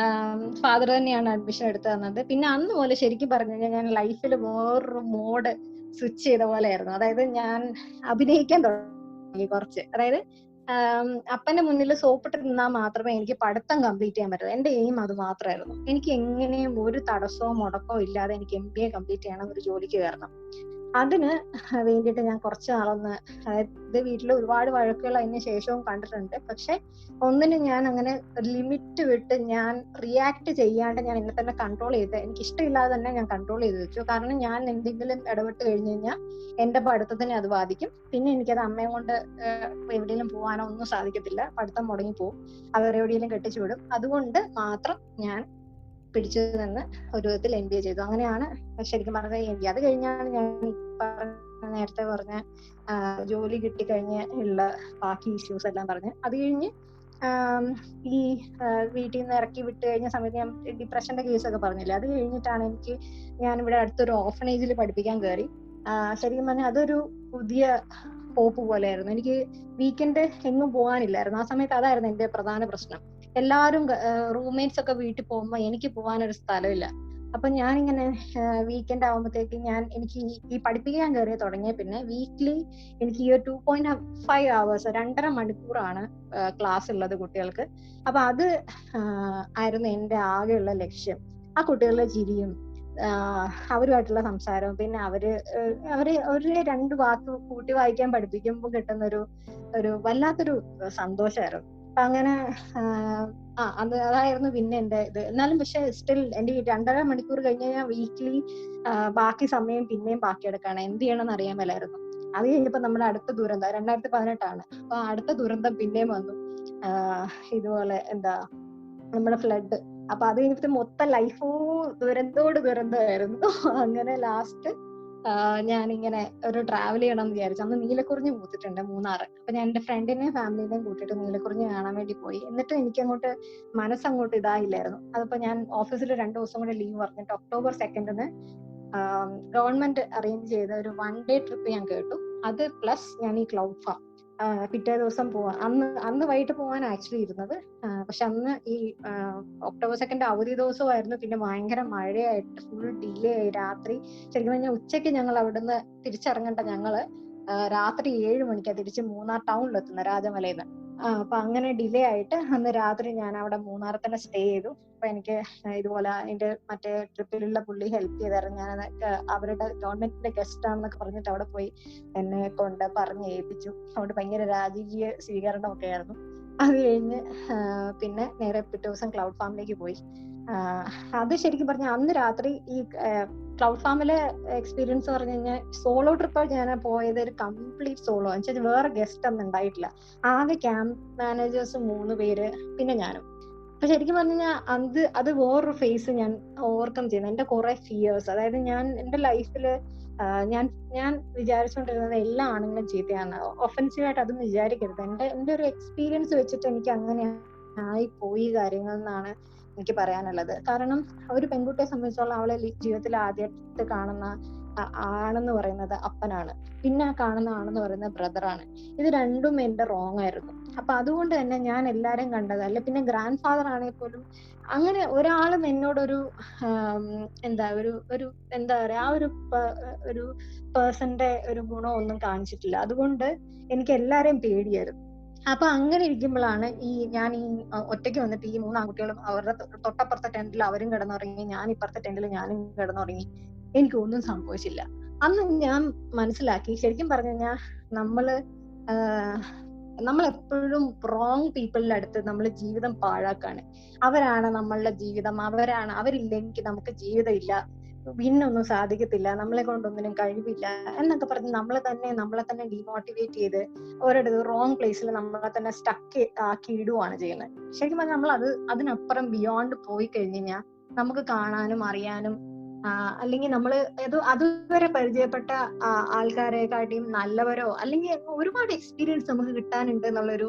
ഫാദർ തന്നെയാണ് അഡ്മിഷൻ എടുത്തു തന്നത്. പിന്നെ അന്ന് പോലെ ശരിക്കും പറഞ്ഞു കഴിഞ്ഞാൽ ഞാൻ ലൈഫിൽ വേറൊരു മോഡ് സ്വിച്ച് ചെയ്ത പോലെ ആയിരുന്നു. അതായത് ഞാൻ അഭിനയിക്കാൻ തുടങ്ങി കുറച്ച്. അതായത് അപ്പന്റെ മുന്നിൽ സോപ്പിട്ട് നിന്നാൽ മാത്രമേ എനിക്ക് പഠിത്തം കംപ്ലീറ്റ് ചെയ്യാൻ പറ്റൂ. എന്റെ എയിം അത് മാത്രമായിരുന്നു. എനിക്ക് എങ്ങനെയും ഒരു തടസ്സമോ മുടക്കോ ഇല്ലാതെ എനിക്ക് MBA കംപ്ലീറ്റ് ചെയ്യണം, ഒരു ജോലിക്ക് കയറണം. അതിന് വേണ്ടിയിട്ട് ഞാൻ കുറച്ച് നാളൊന്ന്, അതായത് വീട്ടിൽ ഒരുപാട് വഴക്കുകൾ അതിന് ശേഷവും കണ്ടിട്ടുണ്ട്. പക്ഷെ ഒന്നിനും ഞാൻ അങ്ങനെ ലിമിറ്റ് വിട്ട് ഞാൻ റിയാക്ട് ചെയ്യാണ്ട് ഞാൻ എന്നെ തന്നെ കൺട്രോൾ ചെയ്ത്, എനിക്ക് ഇഷ്ടമില്ലാതെ തന്നെ ഞാൻ കൺട്രോൾ ചെയ്ത് വെച്ചു. കാരണം ഞാൻ എന്തെങ്കിലും ഇടപെട്ട് കഴിഞ്ഞു കഴിഞ്ഞാൽ എന്റെ പഠിത്തത്തിനെ അത് ബാധിക്കും. പിന്നെ എനിക്കത് അമ്മയെ കൊണ്ട് എവിടെയെങ്കിലും പോകാനോ ഒന്നും സാധിക്കത്തില്ല. പഠിത്തം മുടങ്ങിപ്പോവും, അവർ എവിടെയെങ്കിലും കെട്ടിച്ചു വിടും. അതുകൊണ്ട് മാത്രം ഞാൻ പിടിച്ചു നിന്ന് ഒരു വിധത്തിൽ MBA ചെയ്തു. അങ്ങനെയാണ് ശരിക്കും പറഞ്ഞത് MBA. അത് കഴിഞ്ഞാണ് ഞാൻ നേരത്തെ പറഞ്ഞ ജോലി കിട്ടിക്കഴിഞ്ഞ് ഉള്ള ബാക്കി ഇഷ്യൂസ് എല്ലാം പറഞ്ഞ്. അത് കഴിഞ്ഞ് ഈ വീട്ടിൽ നിന്ന് ഇറക്കി വിട്ട് കഴിഞ്ഞ സമയത്ത് ഞാൻ ഡിപ്രഷന്റെ കേസൊക്കെ പറഞ്ഞില്ലേ, അത് കഴിഞ്ഞിട്ടാണ് ഞാൻ ഇവിടെ അടുത്തൊരു ഓർഫനേജിൽ പഠിപ്പിക്കാൻ കയറി. ശരിക്കും പറഞ്ഞാൽ അതൊരു പുതിയ ഹോപ്പ് പോലെയായിരുന്നു. എനിക്ക് വീക്കെൻഡ് എങ്ങും പോകാനില്ലായിരുന്നു. ആ സമയത്ത് അതായിരുന്നു എന്റെ പ്രധാന പ്രശ്നം. എല്ലാവരും റൂംമേറ്റ്സ് ഒക്കെ വീട്ടിൽ പോകുമ്പോൾ എനിക്ക് പോകാനൊരു സ്ഥലമില്ല. അപ്പൊ ഞാനിങ്ങനെ വീക്കെൻഡ് ആകുമ്പോഴത്തേക്ക് എനിക്ക് ഈ പഠിപ്പിക്കാൻ കയറി തുടങ്ങിയ പിന്നെ വീക്ക്ലി എനിക്ക് ഈ 2.5 hours 2.5 മണിക്കൂറാണ് ക്ലാസ് ഉള്ളത് കുട്ടികൾക്ക്. അപ്പൊ അത് ആയിരുന്നു എന്റെ ആകെയുള്ള ലക്ഷ്യം. ആ കുട്ടികളുടെ ചിരിയും അവരുമായിട്ടുള്ള സംസാരവും പിന്നെ അവര് 2 വാക്ക് കൂട്ടി വായിക്കാൻ പഠിപ്പിക്കുമ്പോൾ കിട്ടുന്ന ഒരു വല്ലാത്തൊരു സന്തോഷമായിരുന്നു. അപ്പൊ അങ്ങനെ അതായിരുന്നു പിന്നെ എന്റെ ഇത്. എന്നാലും പക്ഷെ സ്റ്റിൽ എന്റെ 2.5 മണിക്കൂർ കഴിഞ്ഞ് കഴിഞ്ഞാൽ വീക്ക്ലി ബാക്കി സമയം പിന്നെയും ബാക്കിയെടുക്കാണ്. എന്ത് ചെയ്യണമെന്ന് അറിയാൻ മേലായിരുന്നു. അത് കഴിഞ്ഞപ്പോ നമ്മുടെ അടുത്ത ദുരന്തം 2018 അപ്പൊ അടുത്ത ദുരന്തം പിന്നെയും വന്നു. ഇതുപോലെ നമ്മുടെ ഫ്ലഡ്. അപ്പൊ അത് കഴിഞ്ഞിട്ട് മൊത്തം ലൈഫോ ദുരന്തമായിരുന്നു. അങ്ങനെ ലാസ്റ്റ് ഞാനിങ്ങനെ ഒരു ട്രാവൽ ചെയ്യണം എന്ന് വിചാരിച്ചു. അന്ന് നീലക്കുറിഞ്ഞി പൂത്തിട്ടുണ്ട് മൂന്നാറ്. അപ്പൊ ഞാൻ എന്റെ ഫ്രണ്ടിനെയും ഫാമിലിനെയും കൂട്ടിയിട്ട് നീലക്കുറിഞ്ഞി കാണാൻ വേണ്ടി പോയി. എന്നിട്ട് എനിക്കങ്ങോട്ട് മനസ്സങ്ങോട്ട് ഇതായില്ലായിരുന്നു. അതിപ്പോ ഞാൻ ഓഫീസിൽ 2 ദിവസം കൂടെ ലീവ് പറഞ്ഞിട്ട് October 2 ഗവൺമെന്റ് അറേഞ്ച് ചെയ്ത ഒരു 1 day ട്രിപ്പ് ഞാൻ കേട്ടു. അത് പ്ലസ് ഞാൻ ഈ ക്ലൗഡ് ഫാം പിറ്റേ ദിവസം പോവാൻ, അന്ന് വൈകിട്ട് പോവാൻ ആക്ച്വലി ഇരുന്നത്. പക്ഷെ അന്ന് ഈ October 2 അവധി ദിവസമായിരുന്നു. പിന്നെ ഭയങ്കര മഴയായിട്ട് ഫുൾ ഡിലേ ആയി. രാത്രി ശരിക്കും പറഞ്ഞാൽ ഉച്ചയ്ക്ക് ഞങ്ങൾ അവിടുന്ന് തിരിച്ചിറങ്ങേണ്ട ഞങ്ങള് രാത്രി 7 മണിക്കാണ് തിരിച്ച് മൂന്നാർ ടൗണിലെത്തുന്നത് രാജമലയിൽ നിന്ന്. അപ്പൊ അങ്ങനെ ഡിലേ ആയിട്ട് അന്ന് രാത്രി ഞാൻ അവിടെ മൂന്നാറിൽ തന്നെ സ്റ്റേ ചെയ്തു. അപ്പൊ എനിക്ക് ഇതുപോലെ അതിന്റെ മറ്റേ ട്രിപ്പിലുള്ള പുള്ളി ഹെൽപ്പ് ചെയ്തായിരുന്നു. ഞാൻ അവരുടെ ഗവൺമെന്റിന്റെ ഗസ്റ്റ് ആണെന്നൊക്കെ പറഞ്ഞിട്ട് അവിടെ പോയി എന്നെ കൊണ്ട് പറഞ്ഞ് ഏൽപ്പിച്ചു. അതുകൊണ്ട് ഭയങ്കര രാജകീയ സ്വീകരണമൊക്കെ ആയിരുന്നു. അത് കഴിഞ്ഞ് പിന്നെ നേരെ പിറ്റേ ദിവസം ക്ലൗഡ് ഫാമിലേക്ക് പോയി. അത് ശരിക്കും പറഞ്ഞാൽ അന്ന് രാത്രി ഈ ക്ലൗഡ് ഫാമിലെ എക്സ്പീരിയൻസ് പറഞ്ഞു കഴിഞ്ഞാൽ സോളോ ട്രിപ്പ് ഞാൻ പോയത് ഒരു കംപ്ലീറ്റ് സോളോ. എന്നുവെച്ചാൽ വേറെ ഗസ്റ്റ് ഒന്നും ഉണ്ടായിട്ടില്ല. ആകെ ക്യാമ്പ് മാനേജേഴ്സ് 3 പേര് പിന്നെ ഞാനും. അപ്പൊ ശരിക്കും പറഞ്ഞു കഴിഞ്ഞാൽ അത് വേറൊരു ഫേസ് ഞാൻ ഓവർകം ചെയ്യുന്നത്. എന്റെ കുറെ ഫിയേഴ്സ്, അതായത് ഞാൻ എന്റെ ലൈഫില് ഞാൻ വിചാരിച്ചുകൊണ്ടിരുന്നത് എല്ലാ ആണുങ്ങളും ചീത്തയാണ്. ഒഫൻസീവായിട്ട് അതൊന്നും വിചാരിക്കരുത്. എന്റെ ഒരു എക്സ്പീരിയൻസ് വെച്ചിട്ട് എനിക്ക് അങ്ങനെ ആയി പോയി കാര്യങ്ങൾ എന്നാണ് എനിക്ക് പറയാനുള്ളത്. കാരണം ഒരു പെൺകുട്ടിയെ സംബന്ധിച്ചോളം അവളെ ജീവിതത്തിൽ ആദ്യമായിട്ട് കാണുന്ന ആണെന്ന് പറയുന്നത് അപ്പനാണ്, പിന്നെ കാണുന്ന ആണെന്ന് പറയുന്നത് ബ്രദറാണ്. ഇത് രണ്ടും എന്റെ റോങ് ആയിരുന്നു. അപ്പൊ അതുകൊണ്ട് തന്നെ ഞാൻ എല്ലാരെയും കണ്ടത് അല്ല. പിന്നെ ഗ്രാൻഡ് ഫാദർ ആണെങ്കിൽ പോലും അങ്ങനെ ഒരാളും എന്നോടൊരു എന്താ പറയാ ആ ഒരു പേഴ്സന്റെ ഒരു ഗുണം ഒന്നും കാണിച്ചിട്ടില്ല. അതുകൊണ്ട് എനിക്ക് എല്ലാരെയും പേടിയായിരുന്നു. അപ്പൊ അങ്ങനെ ഇരിക്കുമ്പോഴാണ് ഞാൻ ഒറ്റയ്ക്ക് വന്നിട്ട് ഈ 3 ആൺകുട്ടികളും അവരുടെ തൊട്ടപ്പുറത്തെ ടെന്റിൽ അവരും കിടന്നുറങ്ങി, ഞാൻ ഇപ്പുറത്തെ ടെന്റിൽ ഞാനും കിടന്നുറങ്ങി. എനിക്കൊന്നും സംഭവിച്ചില്ല. അന്ന് ഞാൻ മനസ്സിലാക്കി, ശരിക്കും പറഞ്ഞു കഴിഞ്ഞാൽ നമ്മളെപ്പോഴും റോങ് പീപ്പിളിന്റെ അടുത്ത് നമ്മൾ ജീവിതം പാഴാക്കാണ്. അവരാണ് നമ്മളുടെ ജീവിതം, അവരില്ലെങ്കിൽ നമുക്ക് ജീവിതം ഇല്ല, പിന്നൊന്നും സാധിക്കത്തില്ല, നമ്മളെ കൊണ്ടൊന്നിനും കഴിവില്ല എന്നൊക്കെ പറഞ്ഞ് നമ്മളെ തന്നെ ഡിമോട്ടിവേറ്റ് ചെയ്ത് ഒരിടത്ത് റോങ് പ്ലേസിൽ നമ്മളെ തന്നെ സ്റ്റക്ക് ആക്കി ഇടുവാണ് ചെയ്യുന്നത്. ശരിക്കും പറഞ്ഞാൽ നമ്മൾ അതിനപ്പുറം ബിയോണ്ട് പോയി കഴിഞ്ഞു കഴിഞ്ഞാൽ നമുക്ക് കാണാനും അറിയാനും അല്ലെങ്കിൽ നമ്മൾ അതുവരെ പരിചയപ്പെട്ട ആൾക്കാരെക്കാട്ടിയും നല്ലവരോ അല്ലെങ്കിൽ ഒരുപാട് എക്സ്പീരിയൻസ് നമുക്ക് കിട്ടാനുണ്ട് എന്നുള്ളൊരു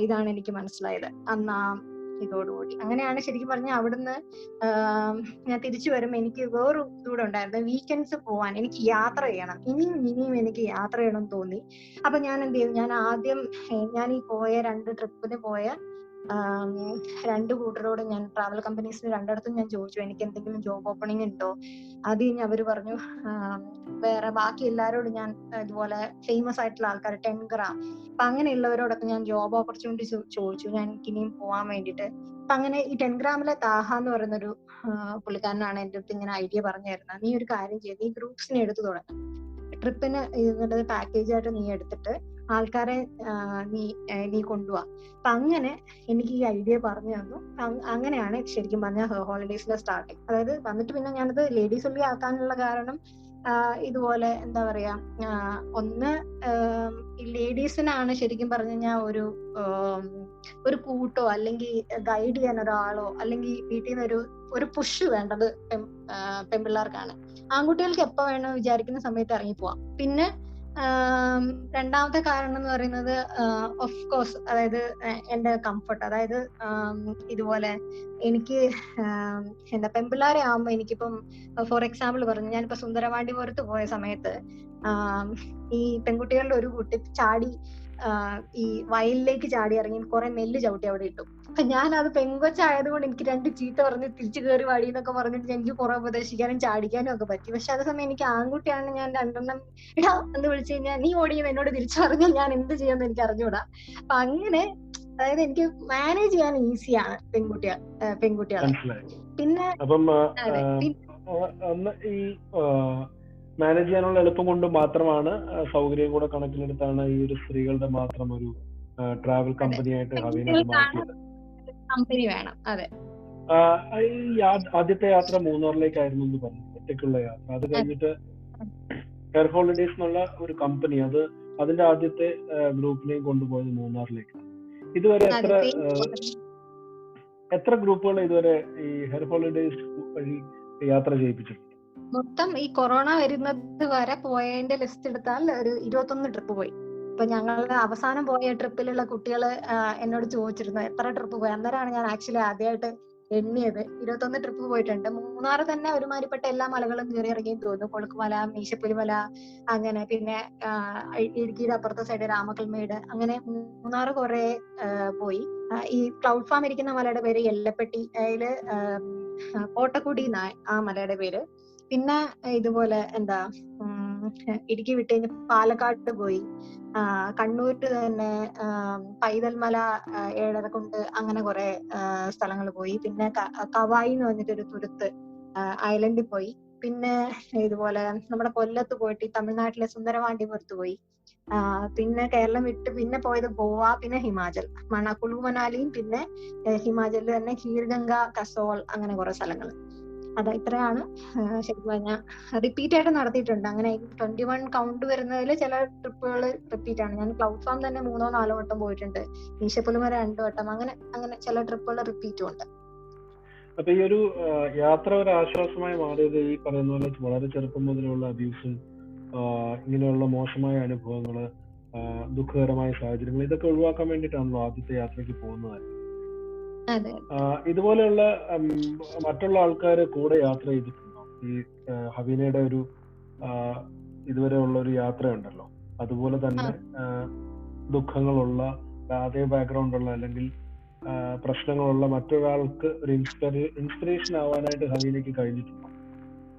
ഇതാണ് എനിക്ക് മനസ്സിലായത് അന്ന് ഇതോടുകൂടി. അങ്ങനെയാണ് ശരിക്കും പറഞ്ഞാൽ അവിടുന്ന് ഞാൻ തിരിച്ചു വരുമ്പോൾ എനിക്ക് വേറൊരു ഇതൂടെ ഉണ്ടായിരുന്നു. വീക്കെൻഡ്സ് പോവാൻ എനിക്ക് യാത്ര ചെയ്യണം, ഇനിയും എനിക്ക് യാത്ര ചെയ്യണം തോന്നി. അപ്പൊ ഞാൻ എന്ത് ചെയ്തു, ഞാൻ ഈ 2 ട്രിപ്പിന് പോയ 2 കൂട്ടരോട് ഞാൻ ട്രാവൽ കമ്പനീസിന് 2 ഞാൻ ചോദിച്ചു എനിക്ക് എന്തെങ്കിലും ജോബ് ഓപ്പണിംഗ് ഉണ്ടോ. അത് കഴിഞ്ഞ് അവര് പറഞ്ഞു വേറെ ബാക്കി എല്ലാവരോടും ഞാൻ ഇതുപോലെ ഫേമസ് ആയിട്ടുള്ള ആൾക്കാർ ടെൻഗ്രാം അപ്പൊ അങ്ങനെയുള്ളവരോടൊക്കെ ഞാൻ ജോബ് ഓപ്പർച്യൂണിറ്റി ചോദിച്ചു ഞാൻ എനിക്കിനിയും പോവാൻ വേണ്ടിയിട്ട്. അപ്പൊ അങ്ങനെ ഈ ടെൻഗ്രാമിലെ താഹ എന്ന് പറയുന്നൊരു പുള്ളിക്കാരനാണ് എൻ്റെ അടുത്ത് ഇങ്ങനെ ഐഡിയ പറഞ്ഞു തരുന്നത്. നീ ഒരു കാര്യം ചെയ്ത് ഈ ഗ്രൂപ്പ്സിനെ എടുത്തു തുടങ്ങും, ട്രിപ്പിന് ഇതിന്റെ പാക്കേജ് ആയിട്ട് നീ എടുത്തിട്ട് ആൾക്കാരെ നീ കൊണ്ടുപോവാ. അപ്പൊ അങ്ങനെ എനിക്ക് ഈ ഐഡിയ പറഞ്ഞു തന്നു. അങ്ങനെയാണ് ശരിക്കും പറഞ്ഞ ഹോളിഡേയ്സിലെ സ്റ്റാർട്ടിങ്. അതായത് വന്നിട്ട് പിന്നെ ഞാനത് ലേഡീസ് ഒള്ളി ആക്കാനുള്ള കാരണം ഇതുപോലെ എന്താ പറയാ, ഒന്ന് ഈ ലേഡീസിനാണ് ശരിക്കും പറഞ്ഞു കഴിഞ്ഞാൽ ഒരു കൂട്ടോ അല്ലെങ്കിൽ ഗൈഡ് ചെയ്യാൻ ഒരാളോ അല്ലെങ്കിൽ വീട്ടിൽ നിന്ന് ഒരു പുഷ് വേണ്ടത് പെൺപിള്ളേർക്കാണ്. ആൺകുട്ടികൾക്ക് എപ്പോ വേണം വിചാരിക്കുന്ന സമയത്ത് ഇറങ്ങിപ്പോവാം. പിന്നെ രണ്ടാമത്തെ കാരണം എന്ന് പറയുന്നത് ഓഫ് കോഴ്സ് അതായത് എന്റെ കംഫർട്ട്. അതായത് ഇതുപോലെ എനിക്ക് എന്താ പെൺപിള്ളേരെ ആവുമ്പോ എനിക്കിപ്പം ഫോർ എക്സാമ്പിൾ പറഞ്ഞു, ഞാനിപ്പോ സുന്ദരവാണ്ടിപുരത്ത് പോയ സമയത്ത് ഈ പെൺകുട്ടികളുടെ ഒരു കുട്ടി ചാടി ഈ വയലിലേക്ക് ചാടി ഇറങ്ങി കുറെ നെല്ല് ചവിട്ടി അവിടെ ഇട്ടു. അപ്പൊ ഞാൻ അത് പെങ്കൊച്ചായതുകൊണ്ട് എനിക്ക് 2 ചീത്ത പറഞ്ഞ് തിരിച്ചു കയറി വാടി എന്നൊക്കെ പറഞ്ഞിട്ട് എനിക്ക് കുറെ ഉപദേശിക്കാനും ചാടിക്കാനും ഒക്കെ പറ്റി. പക്ഷെ അതേസമയം എനിക്ക് ആൺകുട്ടിയാണ്, ഞാൻ 2 ഇടാ എന്ന് വിളിച്ചു കഴിഞ്ഞാൽ നീ ഓടിയെന്ന് എന്നോട് തിരിച്ചു പറഞ്ഞാൽ ഞാൻ എന്ത് ചെയ്യുമെന്ന് എനിക്ക് അറിഞ്ഞൂടാ. അപ്പൊ അങ്ങനെ അതായത് എനിക്ക് മാനേജ് ചെയ്യാൻ ഈസിയാണ് പെൺകുട്ടികളെ. പിന്നെ ഈ മാനേജ് ചെയ്യാനുള്ള എളുപ്പം കൊണ്ട് മാത്രമാണ് സൗകര്യം കൂടെ കണക്കിലെടുത്താണ് ഈ ഒരു സ്ത്രീകളുടെ മാത്രം ഒരു ട്രാവൽ കമ്പനിയായിട്ട് ഹവീന മാറ്റിയത്. കമ്പനി വേണം. അതെ, ഈ ആദ്യത്തെ യാത്ര മൂന്നാറിലേക്കായിരുന്നു എന്ന് പറഞ്ഞു, ഒറ്റയ്ക്കുള്ള യാത്ര. അത് കഴിഞ്ഞിട്ട് എയർ ഹോളിഡേയ്സ് എന്നുള്ള ഒരു കമ്പനി അതിന്റെ ആദ്യത്തെ ഗ്രൂപ്പിനെയും കൊണ്ടുപോയത് മൂന്നാറിലേക്ക്. ഇതുവരെ എത്ര ഗ്രൂപ്പുകൾ ഇതുവരെ ഈ എയർ ഹോളിഡേയ്സ് വഴി യാത്ര ചെയ്യിപ്പിച്ചിട്ടുണ്ട്? മൊത്തം ഈ കൊറോണ വരുന്നത് വരെ പോയതിന്റെ ലിസ്റ്റ് എടുത്താൽ ഒരു 21 ട്രിപ്പ് പോയി. ഇപ്പൊ ഞങ്ങളുടെ അവസാനം പോയ ട്രിപ്പിലുള്ള കുട്ടികൾ എന്നോട് ചോദിച്ചിരുന്നു എത്ര ട്രിപ്പ് പോയി. അന്നേരമാണ് ഞാൻ ആക്ച്വലി ആദ്യമായിട്ട് എണ്ണിയത്. 21 ട്രിപ്പ് പോയിട്ടുണ്ട്. മൂന്നാറ് തന്നെ ഒരുമാതിരിപ്പെട്ട എല്ലാ മലകളും കയറി ഇറങ്ങിയെന്ന് തോന്നുന്നു. കൊളുക്കുമല, മീശപ്പുലിമല, അങ്ങനെ പിന്നെ ഇടുക്കിയുടെ അപ്പുറത്തെ സൈഡ് രാമക്കൽമേട്, അങ്ങനെ മൂന്നാറ് കുറെ പോയി. ഈ ക്ലൗഡ് ഫാം ഇരിക്കുന്ന മലയുടെ പേര് എല്ലപ്പെട്ടി, അതില് കോട്ടക്കുടി ആ മലയുടെ പേര്. പിന്നെ ഇതുപോലെ എന്താ ഇടുക്കി വിട്ട് കഴിഞ്ഞ് പാലക്കാട്ട് പോയി, കണ്ണൂരിട്ട് തന്നെ പൈതൽമല, ഏഴരക്കുണ്ട്, അങ്ങനെ കുറെ സ്ഥലങ്ങൾ പോയി. പിന്നെ കവായി എന്ന് പറഞ്ഞിട്ടൊരു തുരുത്ത് ഐലൻഡിൽ പോയി. പിന്നെ ഇതുപോലെ നമ്മുടെ കൊല്ലത്ത് പോയിട്ട് തമിഴ്നാട്ടിലെ സുന്ദരവാണ്ടിപുരത്ത് പോയി. പിന്നെ കേരളം വിട്ട് പിന്നെ പോയത് ഗോവ, പിന്നെ ഹിമാചൽ, കുളു മനാലിയും, പിന്നെ ഹിമാചലിൽ തന്നെ ഖീർഗംഗ, കസോൾ, അങ്ങനെ കുറെ സ്ഥലങ്ങൾ. ഇത്രയാണ് ശരിക്കും പറഞ്ഞാൽ റിപ്പീറ്റ് ആയിട്ട് നടത്തിയിട്ടുണ്ട്. അങ്ങനെ 21 കൗണ്ട് വരുന്നതിൽ ചില ട്രിപ്പുകൾ റിപ്പീറ്റ് ആണ്. ഞാൻ ക്ലൗഡ് ഫാം തന്നെ 3-4 വട്ടം പോയിട്ടുണ്ട്, മീശപ്പുലിമല 2 വട്ടം, അങ്ങനെ ചില ട്രിപ്പുകൾ റിപ്പീറ്റും ഉണ്ട്. അപ്പൊ ഈ ഒരു യാത്ര ഒരു ആശ്വാസമായി മാറിയത് ഈ പറയുന്ന പോലെ വളരെ ചെറുപ്പം മുതലുള്ള അബ്യൂസും ഇങ്ങനെയുള്ള മോശമായ അനുഭവങ്ങള്, ദുഃഖകരമായ സാഹചര്യങ്ങൾ, ഇതൊക്കെ ഒഴിവാക്കാൻ വേണ്ടിയിട്ടാണല്ലോ ആദ്യത്തെ യാത്രയ്ക്ക് പോകുന്നത്. ഇതുപോലെയുള്ള മറ്റുള്ള ആൾക്കാർ കൂടെ യാത്ര ചെയ്തിട്ടുണ്ടോ? ഈ ഹവീനയുടെ ഒരു ഇതുവരെ ഉള്ള ഒരു യാത്ര ഉണ്ടല്ലോ, അതുപോലെ തന്നെ ദുഃഖങ്ങളുള്ള, അതേ ബാക്ക്ഗ്രൗണ്ട് ഉള്ള അല്ലെങ്കിൽ പ്രശ്നങ്ങളുള്ള മറ്റൊരാൾക്ക് ഒരു ഇൻസ്പിറേഷൻ ആവാനായിട്ട് ഹവീനയ്ക്ക് കഴിഞ്ഞിട്ടുണ്ടോ?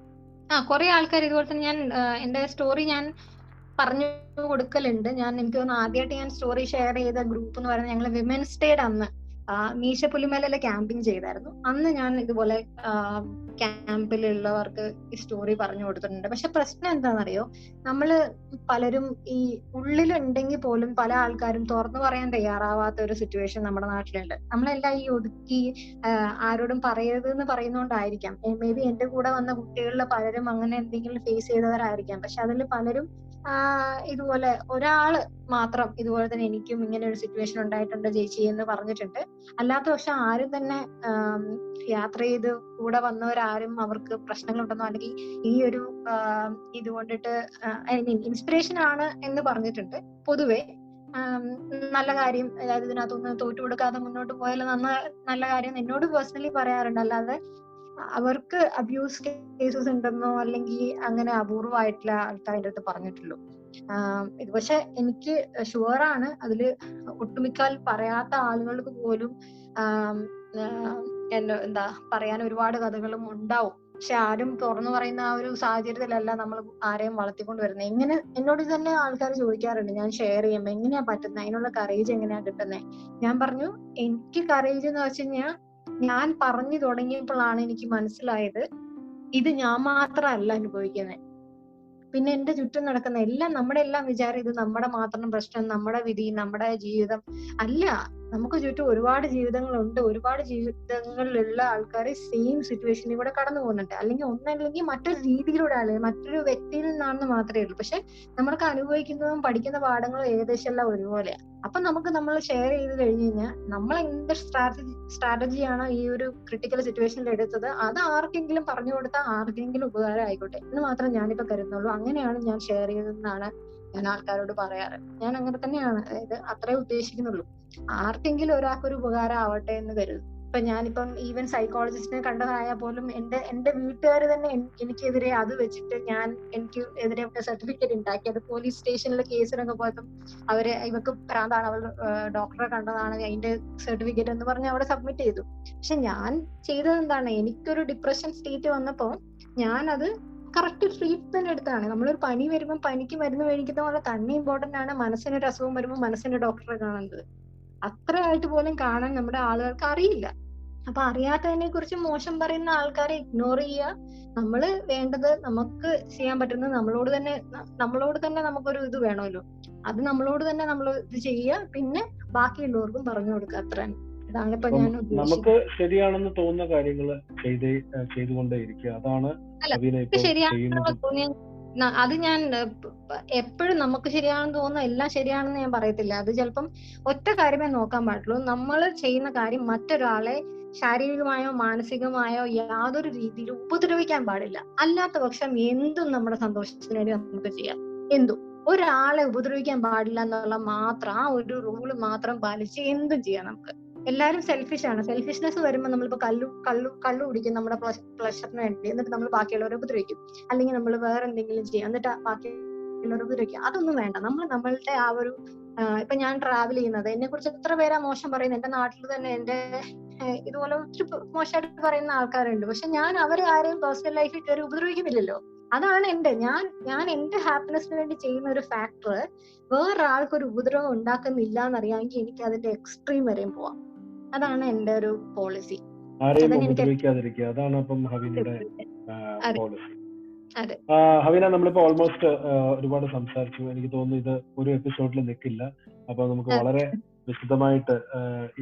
കുറെ ആൾക്കാർ ഇതുപോലെ തന്നെ. ഞാൻ എന്റെ സ്റ്റോറി ഞാൻ പറഞ്ഞു കൊടുക്കലുണ്ട്. എനിക്ക് തോന്നുന്നു ആദ്യമായിട്ട് ഞാൻ സ്റ്റോറി ഷെയർ ചെയ്ത ഗ്രൂപ്പ് എന്ന് പറയുന്നത് ഞങ്ങൾ വിമൻസ് ഡേയുടെ അന്ന് മീശപ്പുലിമലയിലെ ക്യാമ്പിങ് ചെയ്തായിരുന്നു. അന്ന് ഞാൻ ഇതുപോലെ ക്യാമ്പിലുള്ളവർക്ക് ഈ സ്റ്റോറി പറഞ്ഞു കൊടുത്തിട്ടുണ്ട്. പക്ഷെ പ്രശ്നം എന്താണെന്നറിയോ, നമ്മള് പലരും ഈ ഉള്ളിലുണ്ടെങ്കിൽ പോലും പല ആൾക്കാരും തുറന്നു പറയാൻ തയ്യാറാവാത്ത ഒരു സിറ്റുവേഷൻ നമ്മുടെ നാട്ടിലുണ്ട്. നമ്മളെല്ലാം ഈ ഒതുക്കി ആരോടും പറയരുത് എന്ന് പറയുന്നോണ്ടായിരിക്കാം. മേ ബി എന്റെ കൂടെ വന്ന കുട്ടികളിൽ പലരും അങ്ങനെ എന്തെങ്കിലും ഫേസ് ചെയ്തവരായിരിക്കാം. പക്ഷെ അതിൽ പലരും ഇതുപോലെ ഒരാള് മാത്രം ഇതുപോലെ തന്നെ എനിക്കും ഇങ്ങനെ ഒരു സിറ്റുവേഷൻ ഉണ്ടായിട്ടുണ്ട് ചേച്ചി എന്ന് പറഞ്ഞിട്ടുണ്ട്. അല്ലാത്ത പക്ഷെ ആരും തന്നെ യാത്ര ചെയ്ത് കൂടെ വന്നവരാരും അവർക്ക് പ്രശ്നങ്ങളുണ്ടെന്നോ അല്ലെങ്കിൽ ഈ ഒരു ഇത് കൊണ്ടിട്ട് ഐ മീൻ ഇൻസ്പിറേഷൻ ആണ് എന്ന് പറഞ്ഞിട്ടുണ്ട്. പൊതുവെ നല്ല കാര്യം, അതായത് ഇതിനകത്തൊന്ന് തോറ്റു കൊടുക്കാതെ മുന്നോട്ട് പോയാൽ നല്ല കാര്യം എന്നോട് പേഴ്സണലി പറയാറുണ്ട്. അല്ലാതെ അവർക്ക് അബ്യൂസ് കേസസ് ഉണ്ടെന്നോ അല്ലെങ്കിൽ അങ്ങനെ അപൂർവമായിട്ടുള്ള ആൾക്കാരുടെ അടുത്ത് പറഞ്ഞിട്ടുള്ളൂ. ഇത് പക്ഷെ എനിക്ക് ഷുവറാണ് അതില് ഒട്ടുമിക്കാൽ പറയാത്ത ആളുകൾക്ക് പോലും എന്താ പറയാൻ ഒരുപാട് കഥകളും ഉണ്ടാവും. പക്ഷെ ആരും തുറന്നു പറയുന്ന ആ ഒരു സാഹചര്യത്തിലല്ല നമ്മൾ ആരെയും വളർത്തിക്കൊണ്ട് വരുന്നത്. എങ്ങനെ എന്നോട് തന്നെ ആൾക്കാർ ചോദിക്കാറുണ്ട്, ഞാൻ ഷെയർ ചെയ്യുമ്പോൾ എങ്ങനെയാ പറ്റുന്നത്, അതിനുള്ള കറേജ് എങ്ങനെയാ കിട്ടുന്നത്. ഞാൻ പറഞ്ഞു, എനിക്ക് കറേജ് എന്ന് വെച്ച് കഴിഞ്ഞാൽ ഞാൻ പറഞ്ഞു തുടങ്ങിയപ്പോഴാണ് എനിക്ക് മനസ്സിലായത് ഇത് ഞാൻ മാത്രമല്ല അനുഭവിക്കുന്നത്. പിന്നെ എന്റെ ചുറ്റും നടക്കുന്ന നമ്മുടെ എല്ലാം വിചാരം ഇത് നമ്മുടെ മാത്രം പ്രശ്നം, നമ്മുടെ വിധി, നമ്മുടെ ജീവിതം അല്ല. നമുക്ക് ചുറ്റും ഒരുപാട് ജീവിതങ്ങളുണ്ട്. ഒരുപാട് ജീവിതങ്ങളിലുള്ള ആൾക്കാർ സെയിം സിറ്റുവേഷനിൽ കൂടെ കടന്നു പോകുന്നുണ്ട്. അല്ലെങ്കിൽ ഒന്നല്ലെങ്കിൽ മറ്റൊരു രീതിയിലൂടെ മറ്റൊരു വ്യക്തിയിൽ നിന്നാണെന്ന് മാത്രമേ ഉള്ളൂ. പക്ഷെ നമ്മൾക്ക് അനുഭവിക്കുന്നതും പഠിക്കുന്ന പാഠങ്ങളും ഏകദേശം എല്ലാം ഒരുപോലെയാണ്. അപ്പൊ നമ്മൾ ഷെയർ ചെയ്ത് കഴിഞ്ഞു കഴിഞ്ഞാൽ നമ്മൾ എന്ത് സ്ട്രാറ്റജിയാണോ ഈ ഒരു ക്രിട്ടിക്കൽ സിറ്റുവേഷനിൽ എടുത്തത് അത് ആർക്കെങ്കിലും പറഞ്ഞു കൊടുത്താൽ ആർക്കെങ്കിലും ഉപകാരം ആയിക്കോട്ടെ എന്ന് മാത്രം ഞാനിപ്പോ കരുതുന്നുള്ളൂ. അങ്ങനെയാണ് ഞാൻ ഷെയർ ചെയ്തതെന്നാണ് ഞാൻ ആൾക്കാരോട് പറയാറ്. ഞാൻ അങ്ങനെ തന്നെയാണ്, അതായത് അത്രേ ഉദ്ദേശിക്കുന്നുള്ളൂ. ആർക്കെങ്കിലും ഒരാൾക്കൊരു ഉപകാരം ആവട്ടെ എന്ന് കരുതും. ഇപ്പൊ ഞാനിപ്പം ഈവൻ സൈക്കോളജിസ്റ്റിനെ കണ്ടതായാൽ പോലും എന്റെ വീട്ടുകാർ തന്നെ എനിക്കെതിരെ അത് വെച്ചിട്ട് എനിക്ക് എതിരെ സർട്ടിഫിക്കറ്റ് ഉണ്ടാക്കി. അത് പോലീസ് സ്റ്റേഷനിലെ കേസിനൊക്കെ പോയപ്പം ഇവർക്ക് ഭ്രാന്താണ്, അവൾ ഡോക്ടറെ കണ്ടതാണ്, അതിന്റെ സർട്ടിഫിക്കറ്റ് എന്ന് പറഞ്ഞ് അവിടെ സബ്മിറ്റ് ചെയ്തു. പക്ഷെ ഞാൻ ചെയ്തത് എന്താണ്, എനിക്കൊരു ഡിപ്രഷൻ സ്റ്റേറ്റ് വന്നപ്പോ ഞാനത് കറക്റ്റ് ട്രീറ്റ്മെന്റ് എടുത്താണ്. നമ്മളൊരു പനി വരുമ്പോൾ പനിക്ക് മരുന്ന് മേടിക്കുന്ന പോലെ തന്നെ ഇമ്പോർട്ടന്റ് ആണ് മനസ്സിനൊരു അസുഖം വരുമ്പോൾ മനസ്സിന്റെ ഡോക്ടറെ കാണുന്നത്. അത്രയായിട്ട് പോലും കാണാൻ നമ്മുടെ ആളുകൾക്ക് അറിയില്ല. അപ്പൊ അറിയാത്തതിനെ കുറിച്ച് മോശം പറയുന്ന ആൾക്കാരെ ഇഗ്നോർ ചെയ്യുക. നമ്മള് വേണ്ടത് നമുക്ക് ചെയ്യാൻ പറ്റുന്നത് നമ്മളോട് തന്നെ നമുക്കൊരു ഇത് വേണമല്ലോ, അത് നമ്മളോട് തന്നെ നമ്മൾ ഇത് ചെയ്യുക. പിന്നെ ബാക്കിയുള്ളവർക്കും പറഞ്ഞു കൊടുക്കുക. അത്ര ഇതാണ് ഇപ്പൊ ഞാൻ നമുക്ക് ശരിയാണെന്ന് തോന്നുന്ന കാര്യങ്ങൾ ചെയ്തുകൊണ്ടേയിരിക്കുക. അതാണ് ശരിയാണെന്ന് തോന്നിയ അത് ഞാൻ എപ്പോഴും നമുക്ക് ശരിയാണെന്ന് തോന്നുന്ന എല്ലാം ശരിയാണെന്ന് ഞാൻ പറയത്തില്ല. അത് ചിലപ്പം ഒറ്റ കാര്യമേ നോക്കാൻ പാടുള്ളൂ, നമ്മൾ ചെയ്യുന്ന കാര്യം മറ്റൊരാളെ ശാരീരികമായോ മാനസികമായോ യാതൊരു രീതിയിലും ഉപദ്രവിക്കാൻ പാടില്ല. അല്ലാത്ത പക്ഷം എന്തും നമ്മുടെ സന്തോഷത്തിന് വേണ്ടി നമുക്ക് ചെയ്യാം. എന്തും ഒരാളെ ഉപദ്രവിക്കാൻ പാടില്ല എന്നുള്ള മാത്രം ആ ഒരു റൂള് മാത്രം പാലിച്ച് എന്തും ചെയ്യാം നമുക്ക്. എല്ലാവരും സെൽഫിഷാണ്. സെൽഫിഷ്നെസ് വരുമ്പോൾ നമ്മളിപ്പോ കള്ളു കുടിക്കും നമ്മുടെ പ്ലഷറിന് വേണ്ടി, എന്നിട്ട് നമ്മൾ ബാക്കിയുള്ളവരെ ഉപദ്രവിക്കും. അല്ലെങ്കിൽ നമ്മൾ വേറെ എന്തെങ്കിലും ചെയ്യും എന്നിട്ട് ബാക്കിയുള്ളവരെ ഉപദ്രവിക്കും. അതൊന്നും വേണ്ട. നമ്മളുടെ ആ ഒരു ഇപ്പൊ ഞാൻ ട്രാവൽ ചെയ്യുന്നത് എന്നെ കുറിച്ച് എത്ര പേരാ മോശം പറയുന്നത്. എന്റെ നാട്ടിൽ തന്നെ എന്റെ ഇതുപോലെ ഒത്തിരി മോശമായിട്ട് പറയുന്ന ആൾക്കാരുണ്ട്. പക്ഷെ ഞാൻ അവരെ ആരെയും പേഴ്സണൽ ലൈഫിൽ കയറി ഉപദ്രവിക്കുന്നില്ലല്ലോ. അതാണ് ഞാൻ എന്റെ ഹാപ്പിനെസ്സിന് വേണ്ടി ചെയ്യുന്ന ഒരു ഫാക്ടർ വേറൊരാൾക്കൊരു ഉപദ്രവം ഉണ്ടാക്കുന്നില്ല എന്നറിയാമെങ്കിൽ എനിക്ക് അതിന്റെ എക്സ്ട്രീം വരെയും പോവാം. അതാണ് എന്റെ ഒരു പോളിസി. അതാണ് അപ്പം ഹവീനയുടെ പോളിസി. ഹവീന, നമ്മളിപ്പോ ഓൾമോസ്റ്റ് ഒരുപാട് സംസാരിച്ചു. എനിക്ക് തോന്നുന്നു ഇത് ഒരു എപ്പിസോഡിൽ നിൽക്കില്ല. അപ്പൊ നമുക്ക് വളരെ വിശദമായിട്ട്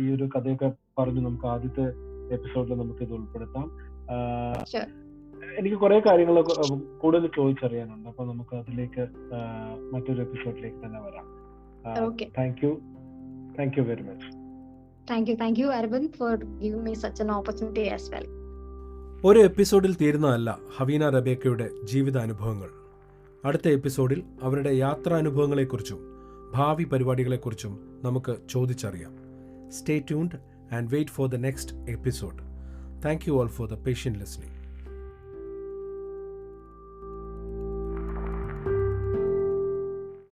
ഈ ഒരു കഥയൊക്കെ പറഞ്ഞു നമുക്ക് ആദ്യത്തെ എപ്പിസോഡിൽ നമുക്ക് ഇത് ഉൾപ്പെടുത്താം. എനിക്ക് കുറെ കാര്യങ്ങൾ കൂടുതൽ ചോദിച്ചറിയാനുണ്ട്. അപ്പൊ നമുക്ക് അതിലേക്ക് മറ്റൊരു എപ്പിസോഡിലേക്ക് തന്നെ വരാം. Thank you very much. Thank you Arvind for giving me such an opportunity as well. ഒരു എപ്പിസോഡിൽ തീരുന്നതല്ല ഹവീന റബേക്കയുടെ ജീവിതാനുഭവങ്ങൾ. അടുത്ത എപ്പിസോഡിൽ അവരുടെ യാത്രാനുഭവങ്ങളെക്കുറിച്ചും ഭാവി പരിപാടികളെക്കുറിച്ചും നമുക്ക് ചോദിച്ചറിയാം. Stay tuned and wait for the next episode. Thank you all for the patient listening.